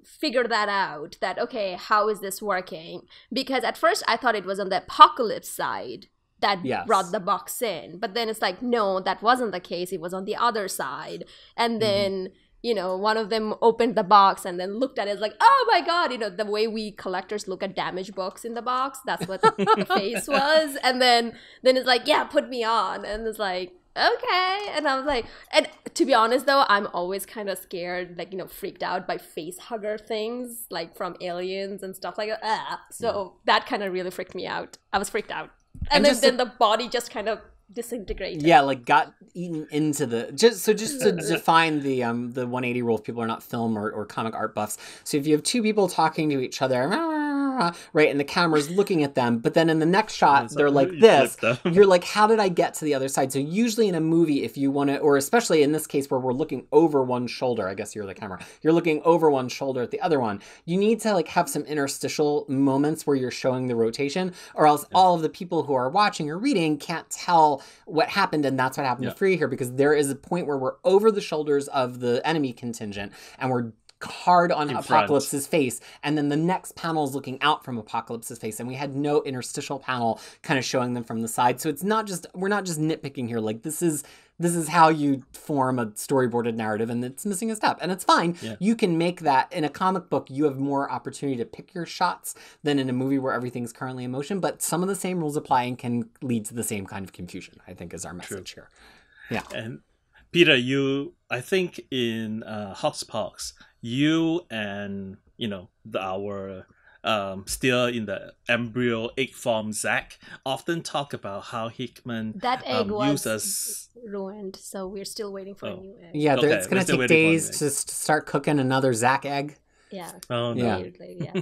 figure that out, that, okay, how is this working? Because at first I thought it was on the Apocalypse side that brought the box in, but then it's like, no, that wasn't the case. It was on the other side. And then one of them opened the box and then looked at it like, oh my god, the way we collectors look at damaged books in the box, that's what the face was. And then it's like, yeah, put me on. And it's like, okay. And I was like, and to be honest though, I'm always kind of scared, like, freaked out by face hugger things, like from Aliens and stuff like that. So that kind of really freaked me out. I was freaked out. And then the body just kind of disintegrated. Yeah, like got eaten into the just to define the 180 rule if people are not film or comic art buffs. So if you have 2 people talking to each other, right, and the camera's looking at them, but then in the next shot they're like this, you're like, how did I get to the other side? So usually in a movie, if you want to, or especially in this case where we're looking over one shoulder, I guess you're the camera, you're looking over one shoulder at the other one, you need to like have some interstitial moments where you're showing the rotation, or else all of the people who are watching or reading can't tell what happened. And that's what happened to Free here, because there is a point where we're over the shoulders of the enemy contingent and we're hard on Apocalypse's face, and then the next panel is looking out from Apocalypse's face, and we had no interstitial panel kind of showing them from the side. So it's not just, we're not just nitpicking here, like this is how you form a storyboarded narrative, and it's missing a step, and it's fine. You can make that in a comic book. You have more opportunity to pick your shots than in a movie where everything's currently in motion, but some of the same rules apply and can lead to the same kind of confusion, I think, is our message here. Yeah. And Peter, I think in Hoxpox, you and our still in the embryo egg form Zack, often talk about how Hickman That egg was uses... ruined, so we're still waiting for a new egg. Yeah, Okay, it's going we're to still take waiting for days an to start cooking another Zack egg. Yeah. Oh no. Yeah. Weirdly, yeah.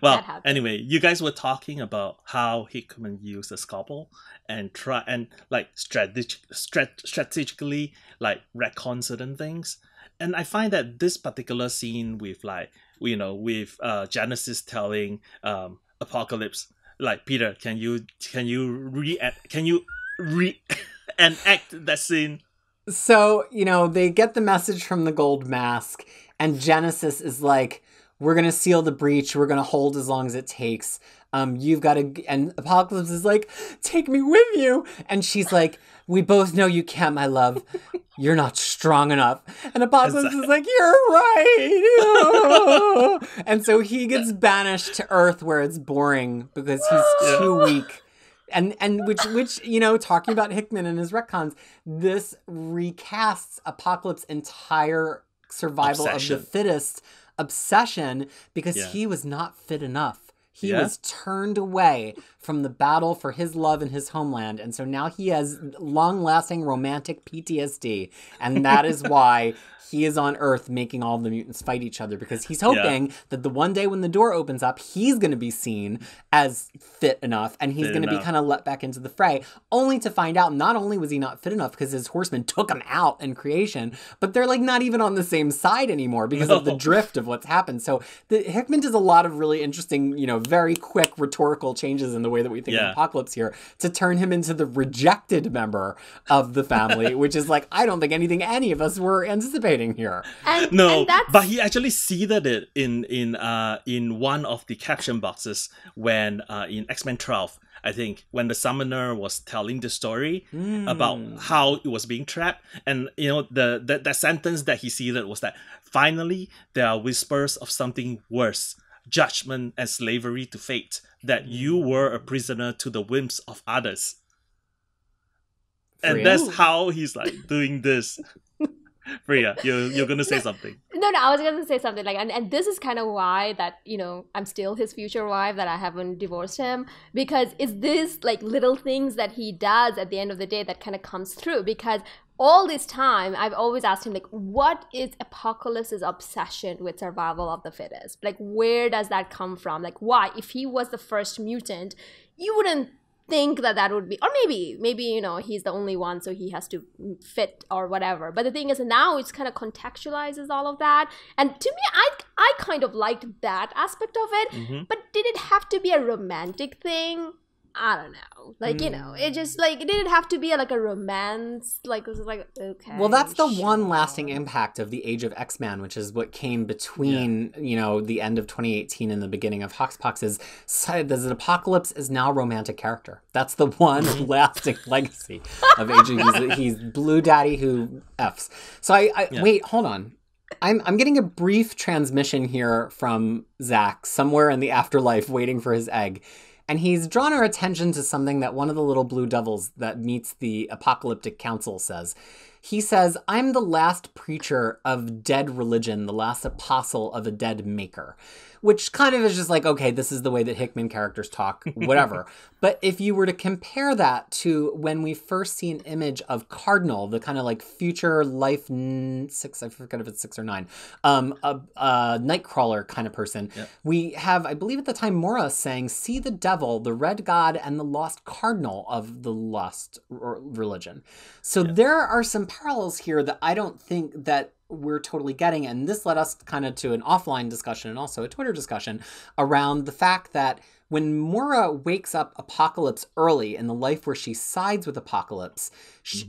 Well, That happened. anyway, you guys were talking about how Hickman used the scalpel and try and like strategically like retcon certain things. And I find that this particular scene with like, you know, with Genesis telling Apocalypse, like, Peter, can you enact that scene? So, you know, they get the message from the gold mask, and Genesis is like, we're going to seal the breach. We're going to hold as long as it takes. You've got to, and Apocalypse is like, take me with you. And she's like, we both know you can't, my love. You're not strong enough. And Apocalypse is like, you're right. And so he gets banished to Earth where it's boring because he's too weak. And which you know, talking about Hickman and his retcons, this recasts Apocalypse's entire survival Obsession. of the fittest obsession because he was not fit enough. He was turned away from the battle for his love and his homeland. And so now he has long-lasting romantic PTSD. And that is why he is on Earth making all of the mutants fight each other, because he's hoping that the one day when the door opens up, he's going to be seen as fit enough and he's going to be kind of let back into the fray, only to find out not only was he not fit enough because his horsemen took him out in creation, but they're like not even on the same side anymore because of the drift of what's happened. So Hickman does a lot of really interesting, you know, very quick rhetorical changes in the way that we think of Apocalypse here to turn him into the rejected member of the family, which is like, I don't think anything any of us were anticipating here. And but he actually seeded it in one of the caption boxes when in X-Men 12, I think, when the summoner was telling the story about how it was being trapped, and you know the sentence that he seeded was that finally there are whispers of something worse, judgment and slavery to fate, that you were a prisoner to the whims of others. And that's how he's like doing this. Fariha, you're gonna say something. No, I was gonna say something like, and this is kind of why that, you know, I'm still his future wife, that I haven't divorced him, because it's this like little things that he does at the end of the day that kind of comes through. Because all this time I've always asked him, like, what is Apocalypse's obsession with survival of the fittest? Like, where does that come from? Like, why? If he was the first mutant, you wouldn't think that would be, or maybe you know, he's the only one, so he has to fit or whatever. But the thing is, now it's kind of contextualizes all of that, and to me, I kind of liked that aspect of it. But did it have to be a romantic thing? I don't know. Like, you know, it just like, it didn't have to be like a romance. Like, it was like, okay. Well, that's the one lasting impact of the Age of X-Men, which is what came between, you know, the end of 2018 and the beginning of Hoxpox, is that Apocalypse is now a romantic character. That's the one lasting legacy of Age of He's Blue Daddy who Fs. So wait, hold on. I'm getting a brief transmission here from Zack somewhere in the afterlife waiting for his egg. And he's drawn our attention to something that one of the little blue devils that meets the apocalyptic council says. He says, I'm the last preacher of dead religion, the last apostle of a dead maker. Which kind of is just like, okay, this is the way that Hickman characters talk, whatever. But if you were to compare that to when we first see an image of Cardinal, the kind of like future life 6, I forget if it's 6 or 9, a Nightcrawler kind of person, we have, I believe at the time, Mora saying, see the devil, the red god, and the lost cardinal of the lost religion. So there are some parallels here that I don't think that we're totally getting. And this led us kind of to an offline discussion and also a Twitter discussion around the fact that when Mora wakes up Apocalypse early in the life where she sides with Apocalypse,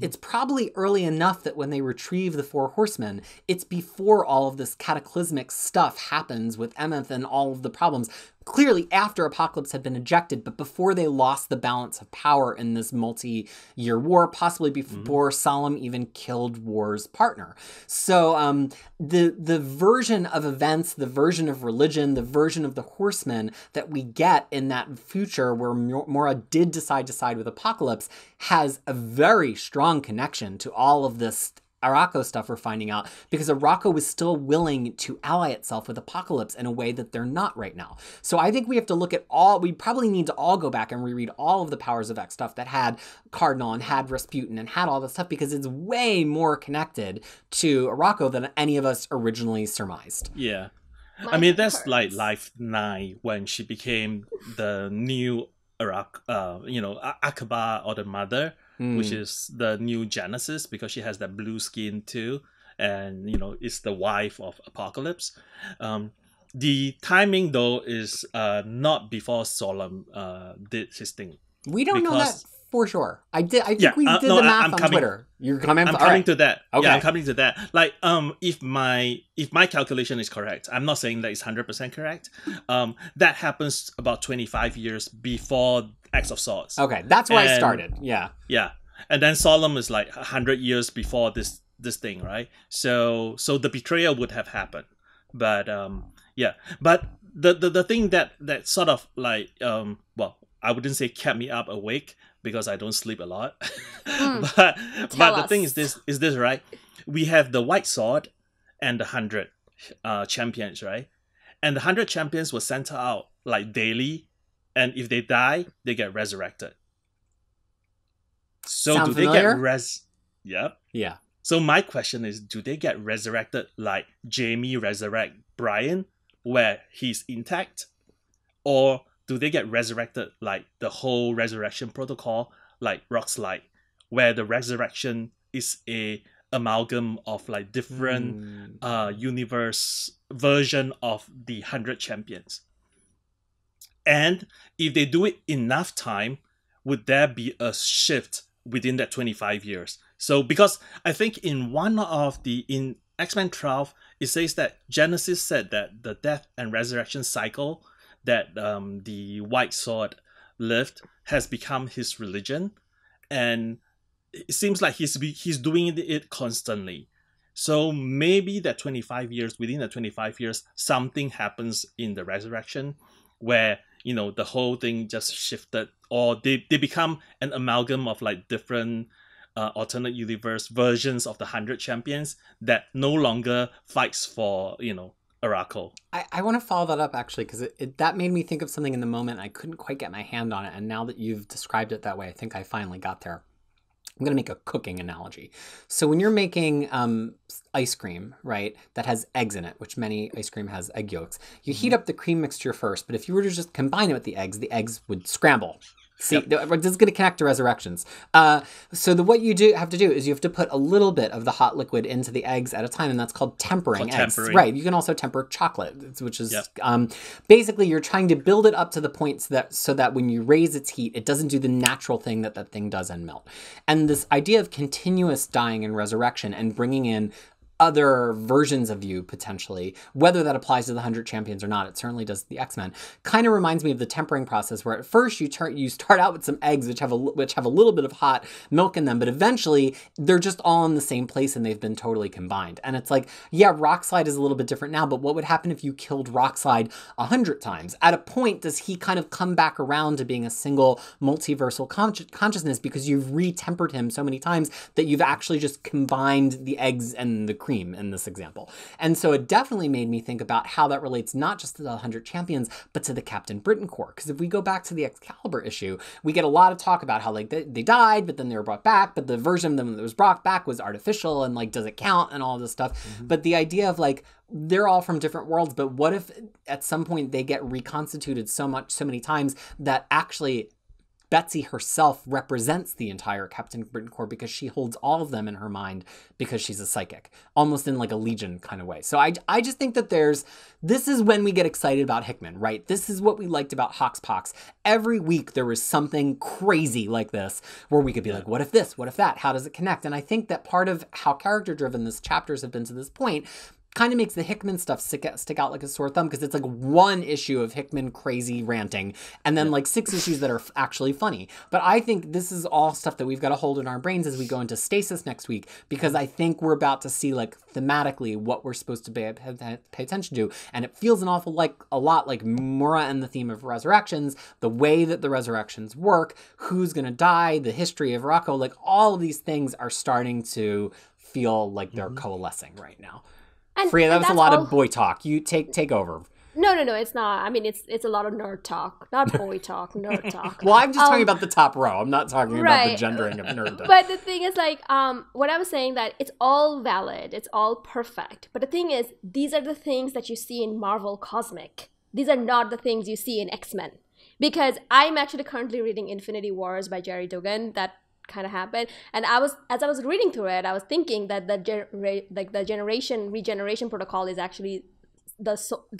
it's probably early enough that when they retrieve the 4 horsemen, it's before all of this cataclysmic stuff happens with Emeth and all of the problems. Clearly after Apocalypse had been ejected, but before they lost the balance of power in this multi-year war, possibly before Solemn even killed War's partner. So the version of events, the version of religion, the version of the horsemen that we get in that future where Mora did decide to side with Apocalypse has a very strong connection to all of this Arakko stuff we're finding out, because Arakko was still willing to ally itself with Apocalypse in a way that they're not right now. So I think we have to look at we probably need to all go back and reread all of the Powers of X stuff that had Cardinal and had Rasputin and had all this stuff, because it's way more connected to Arakko than any of us originally surmised. Yeah. I mean, that's like Life 9 when she became the new Akaba, or the mother, which is the new Genesis, because she has that blue skin too, and is the wife of Apocalypse. The timing though is not before Solemn did his thing. We don't know that for sure. I think we did the math on Twitter. You're coming. I'm coming to that. Okay. Yeah, I'm coming to that. Like, if my calculation is correct, I'm not saying that it's 100% correct. That happens about 25 years before X of Swords. Okay, that's where I started. Yeah. Yeah, and then Solemn is like 100 years before this thing, right? So the betrayal would have happened, but yeah. But the thing that sort of like well, I wouldn't say kept me up awake, because I don't sleep a lot. but the thing is this, right? We have the White Sword and the 100 champions, right? And the 100 champions were sent out like daily, and if they die, they get resurrected. So Sound do familiar? they get Yep. Yeah. So my question is, do they get resurrected like Jamie resurrect Brian, where he's intact? Or do they get resurrected like the whole resurrection protocol, like Rockslide, where the resurrection is a amalgam of like different universe version of the 100 champions? And if they do it enough time, would there be a shift within that 25 years? So because I think in X-Men 12, it says that Genesis said that the death and resurrection cycle that the White Sword lived has become his religion, and it seems like he's doing it constantly. So maybe that 25 years, within the 25 years, something happens in the resurrection where the whole thing just shifted, or they become an amalgam of like different alternate universe versions of the 100 champions that no longer fights for Arakko. I want to follow that up, actually, because that made me think of something in the moment. I couldn't quite get my hand on it. And now that you've described it that way, I think I finally got there. I'm going to make a cooking analogy. So when you're making ice cream, right, that has eggs in it, which many ice cream has egg yolks, you heat up the cream mixture first. But if you were to just combine it with the eggs would scramble. See, this is going to connect to resurrections. So what you have to do is you have to put a little bit of the hot liquid into the eggs at a time, and that's called tempering eggs. Right. You can also temper chocolate, which is basically you're trying to build it up to the point so that when you raise its heat, it doesn't do the natural thing that thing does and melt. And this idea of continuous dying and resurrection and bringing in other versions of you, potentially, whether that applies to the 100 champions or not, it certainly does to the X-Men, kind of reminds me of the tempering process, where at first you start out with some eggs which have a little bit of hot milk in them, but eventually they're just all in the same place and they've been totally combined. And it's like, yeah, Rockslide is a little bit different now, but what would happen if you killed Rockslide 100 times? At a point, does he kind of come back around to being a single multiversal consciousness because you've re-tempered him so many times that you've actually just combined the eggs and the cream in this example? And so it definitely made me think about how that relates not just to the 100 champions, but to the Captain Britain Corps. Because if we go back to the Excalibur issue, we get a lot of talk about how like they died, but then they were brought back, but the version of them that was brought back was artificial, and like, does it count, and all this stuff. But the idea of like, they're all from different worlds, but what if at some point they get reconstituted so many times that actually Betsy herself represents the entire Captain Britain Corps, because she holds all of them in her mind because she's a psychic, almost in like a Legion kind of way. So I just think that this is when we get excited about Hickman, right? This is what we liked about Hoxpox. Every week there was something crazy like this where we could be like, what if this? What if that? How does it connect? And I think that part of how character driven this chapters have been to this point kind of makes the Hickman stuff stick out like a sore thumb, because it's like one issue of Hickman crazy ranting and then like 6 issues that are actually funny. But I think this is all stuff that we've got to hold in our brains as we go into Stasis next week, because I think we're about to see like thematically what we're supposed to pay attention to, and it feels a lot like Mura and the theme of resurrections, the way that the resurrections work, who's gonna die, the history of Rocco, like all of these things are starting to feel like they're coalescing right now. Freya, that was a lot of boy talk. You take over. No, it's not. I mean, it's a lot of nerd talk, not boy talk, nerd talk. Well, I'm just talking about the top row. I'm not talking about the gendering of nerd. But the thing is, like, what I was saying, that it's all valid, it's all perfect. But the thing is, these are the things that you see in Marvel Cosmic. These are not the things you see in X-Men. Because I'm actually currently reading Infinity Wars by Jerry Duggan. That kind of happened, and as I was reading through it, I was thinking that the regeneration protocol is actually the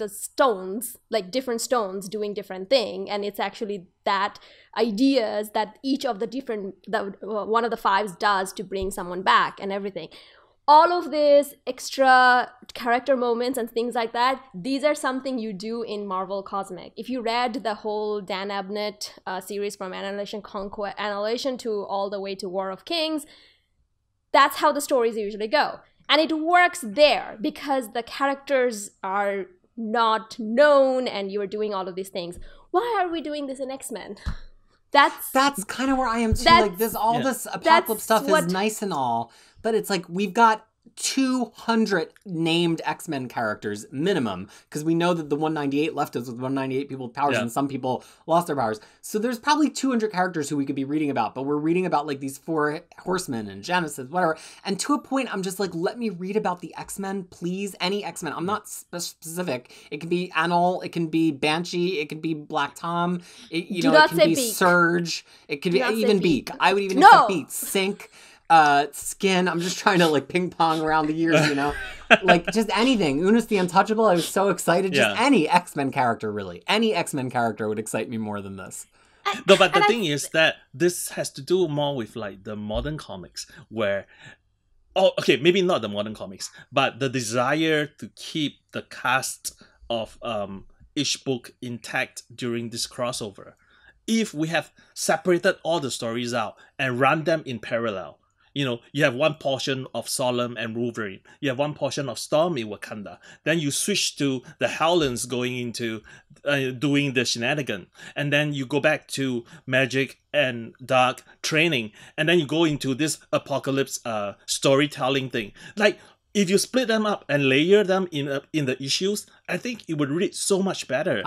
stones, like different stones doing different thing, and it's actually that ideas that each of the different one of the fives does to bring someone back and everything. All of this extra character moments and things like that, these are something you do in Marvel Cosmic. If you read the whole Dan Abnett series from Annihilation to all the way to War of Kings, that's how the stories usually go. And it works there because the characters are not known and you are doing all of these things. Why are we doing this in X-Men? That's kind of where I am too. Like this Apocalypse stuff is nice and all, but it's like we've got 200 named X-Men characters minimum, because we know that the 198 left us with 198 people with powers, and some people lost their powers. So there's probably 200 characters who we could be reading about, but we're reading about like these 4 horsemen and Genesis, whatever. And to a point, I'm just like, let me read about the X-Men, please. Any X-Men. I'm not specific. It can be Anil, it can be Banshee, it can be Black Tom, it can be Beak. Surge, it could be even Beak. I would even accept Beak. Sync. Skin. I'm just trying to like ping pong around the years, like just anything. Unus the Untouchable. I was so excited. Just any X-Men character, really. Any X-Men character would excite me more than this. No, but the thing is that this has to do more with like the modern comics where, maybe not the modern comics, but the desire to keep the cast of each book intact during this crossover. If we have separated all the stories out and run them in parallel, you have one portion of Solemn and Wolverine. You have one portion of Storm in Wakanda. Then you switch to the Howlands going into doing the shenanigan. And then you go back to Magic and Dark training. And then you go into this Apocalypse storytelling thing. Like, if you split them up and layer them in the issues, I think it would read so much better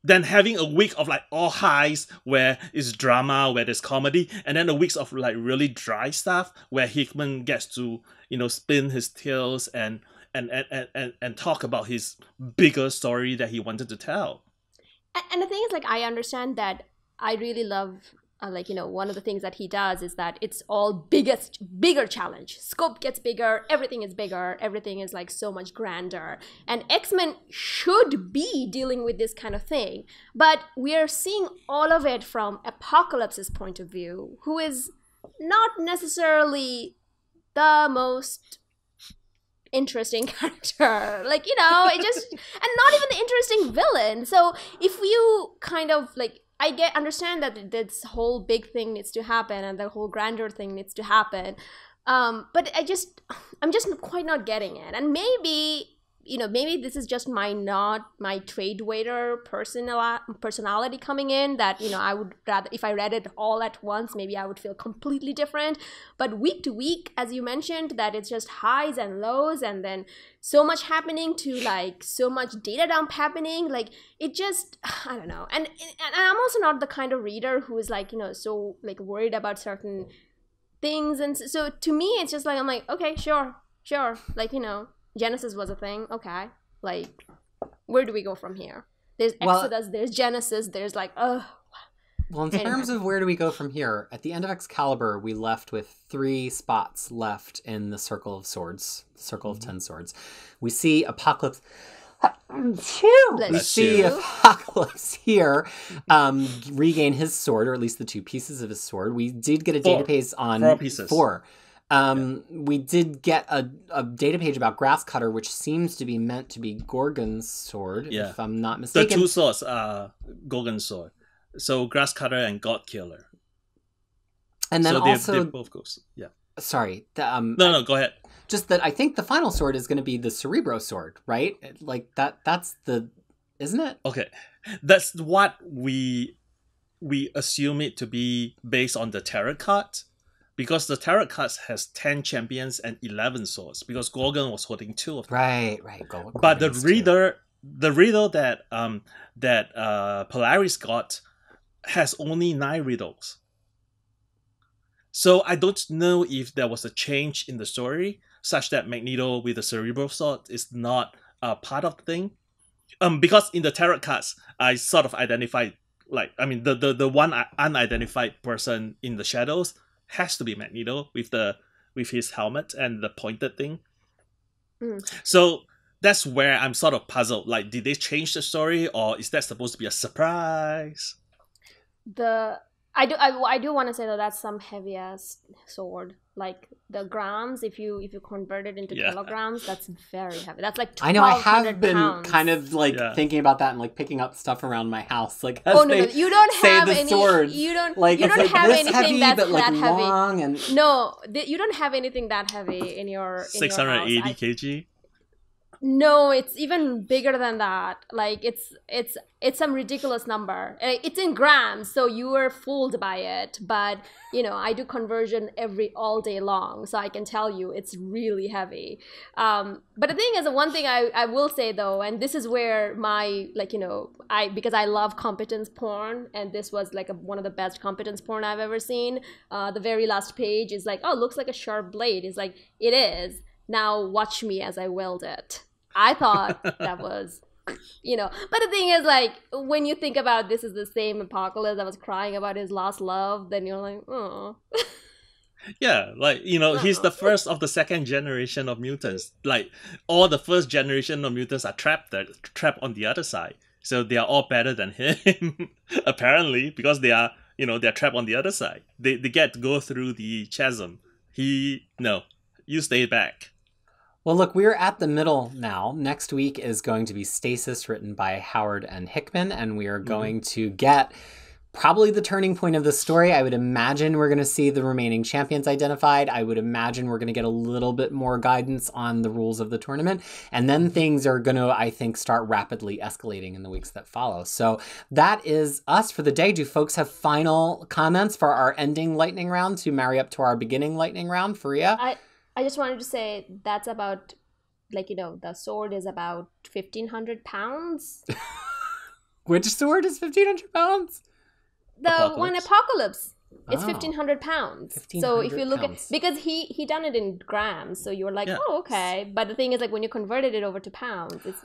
than having a week of like all highs where it's drama, where there's comedy, and then the weeks of like really dry stuff where Hickman gets to, spin his tales and talk about his bigger story that he wanted to tell. And the thing is, like, I understand that. I really love one of the things that he does is that it's all bigger challenge. Scope gets bigger, everything is like so much grander. And X-Men should be dealing with this kind of thing. But we are seeing all of it from Apocalypse's point of view, who is not necessarily the most interesting character. It just, and not even the interesting villain. So if you kind of like, I understand that this whole big thing needs to happen and the whole grandeur thing needs to happen. But I'm just quite not getting it. And maybe this is just my trade waiter personality coming in, that, I would rather, if I read it all at once, maybe I would feel completely different. But week to week, as you mentioned, that it's just highs and lows, and then so much happening to like so much data dump happening, like it just, I don't know. And I'm also not the kind of reader who is like, so like worried about certain things. And so to me, it's just like, I'm like, okay, sure. Like, Genesis was a thing. Okay. Like, where do we go from here? There's Exodus, there's Genesis, there's like, Well, in terms of where do we go from here, at the end of Excalibur, we left with 3 spots left in the Circle of Swords, Circle of 10 Swords. We see Apocalypse. We see Apocalypse here regain his sword, or at least the 2 pieces of his sword. We did get a database on 4 pieces. 4. We did get a data page about Grasscutter, which seems to be meant to be Gorgon's sword, if I'm not mistaken. The two swords are Gorgon's sword. So Grasscutter and Godkiller. And then so also... they're both ghosts. Yeah. Sorry. No, go ahead. Just that I think the final sword is going to be the Cerebro sword, right? Like, that's the... Isn't it? Okay. That's what we assume it to be based on the tarot card. Because the tarot cards has 10 champions and 11 swords. Because Gorgon was holding 2 of them. Right. But the riddle that Polaris got has only 9 riddles. So I don't know if there was a change in the story such that Magneto with the Cerebral sword is not part of the thing. Because in the tarot cards, I sort of identified, the one unidentified person in the shadows has to be Magneto with his helmet and the pointed thing. So that's where I'm sort of puzzled. Like, did they change the story, or is that supposed to be a surprise? I do want to say though that's some heavy ass sword. Like the grams, if you convert it into kilograms, that's very heavy. That's like 1,200 I know. I have been pounds. kind of thinking about that and like picking up stuff around my house. Like, no, you don't have any. Sword, you don't like, you don't have anything heavy, that's but, like, that heavy. Long and... No, you don't have anything that heavy in your 680 kg. No, it's even bigger than that. Like it's some ridiculous number. It's in grams, so you were fooled by it. But I do conversion all day long, so I can tell you it's really heavy. But the thing is, one thing I will say though, and this is where my because I love competence porn, and this was like one of the best competence porn I've ever seen. The very last page is like, oh, looks like a sharp blade. It's like, it is. Now watch me as I wield it. I thought that was, but the thing is, like, when you think about this is the same Apocalypse that was crying about his lost love, then you're like, oh. Yeah, like, he's the first of the second generation of mutants. Like, all the first generation of mutants are trapped on the other side. So they are all better than him, apparently, because they are, they're trapped on the other side. They get to go through the chasm. You stay back. Well, look, we're at the middle now. Next week is going to be Stasis, written by Howard and Hickman, and we are going to get probably the turning point of the story. I would imagine we're going to see the remaining champions identified. I would imagine we're going to get a little bit more guidance on the rules of the tournament, and then things are going to, I think, start rapidly escalating in the weeks that follow. So that is us for the day. Do folks have final comments for our ending lightning round to marry up to our beginning lightning round? Fariha? I just wanted to say that's about, the sword is about 1,500 pounds. Which sword is 1,500 pounds? The one Apocalypse. It's 1,500 pounds. So if you look at, because he done it in grams, so you were like, oh, okay. But the thing is, like, when you converted it over to pounds, it's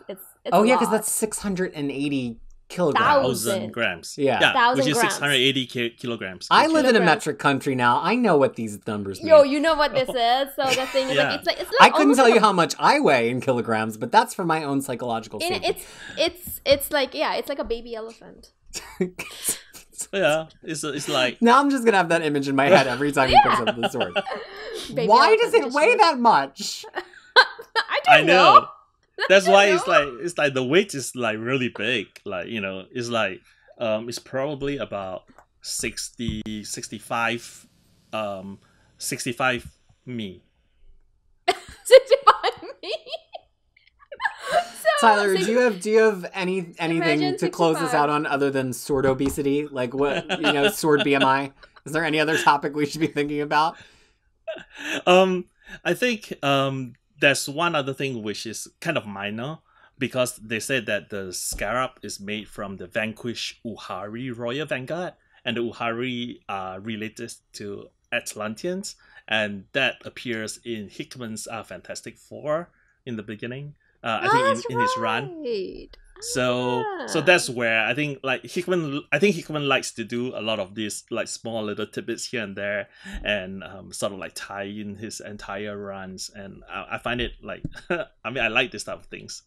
oh, yeah, because that's 680 kilograms. 1,000 grams. Yeah. Which is 680 kilograms. I live in a metric country now. I know what these numbers mean. Yo, you know what this is. So the thing is, it's like I couldn't tell you how much I weigh in kilograms, but that's for my own psychological safety. It's like a baby elephant. Yeah, it's like... Now I'm just going to have that image in my head every time he picks up the sword. Why does it weigh that much? I don't know. That's why it's like the weight is like really big. Like, it's like it's probably about 65 me. 65 me. Tyler, do you have anything to close us out on other than sword obesity? Like, what, sword BMI? Is there any other topic we should be thinking about? I think there's one other thing which is kind of minor, because they said that the scarab is made from the vanquished Uhari Royal Vanguard, and the Uhari are related to Atlanteans, and that appears in Hickman's Fantastic Four in the beginning. I think in his run. So that's where I think Hickman likes to do a lot of these like small little tidbits here and there, and sort of like tie in his entire runs, and I find it like I like this type of things.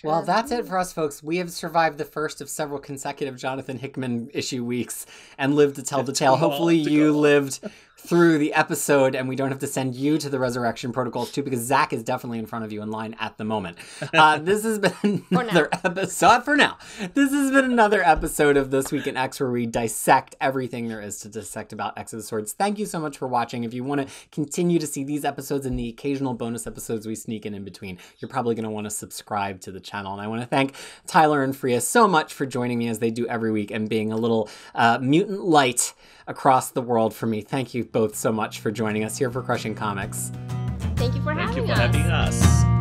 Well, that's it for us, folks. We have survived the first of several consecutive Jonathan Hickman issue weeks and lived to tell the tale. Hopefully you lived through the episode, and we don't have to send you to the resurrection protocols too, because Zach is definitely in front of you in line at the moment. This has been another episode for now. This has been another episode of This Week in X, where we dissect everything there is to dissect about X of the Swords. Thank you so much for watching. If you want to continue to see these episodes and the occasional bonus episodes we sneak in between, you're probably going to want to subscribe to the channel. And I want to thank Tyler and Fariha so much for joining me as they do every week and being a little mutant light across the world for me. Thank you both so much for joining us here for Crushing Comics. Thank you for having us. Thank you for having us.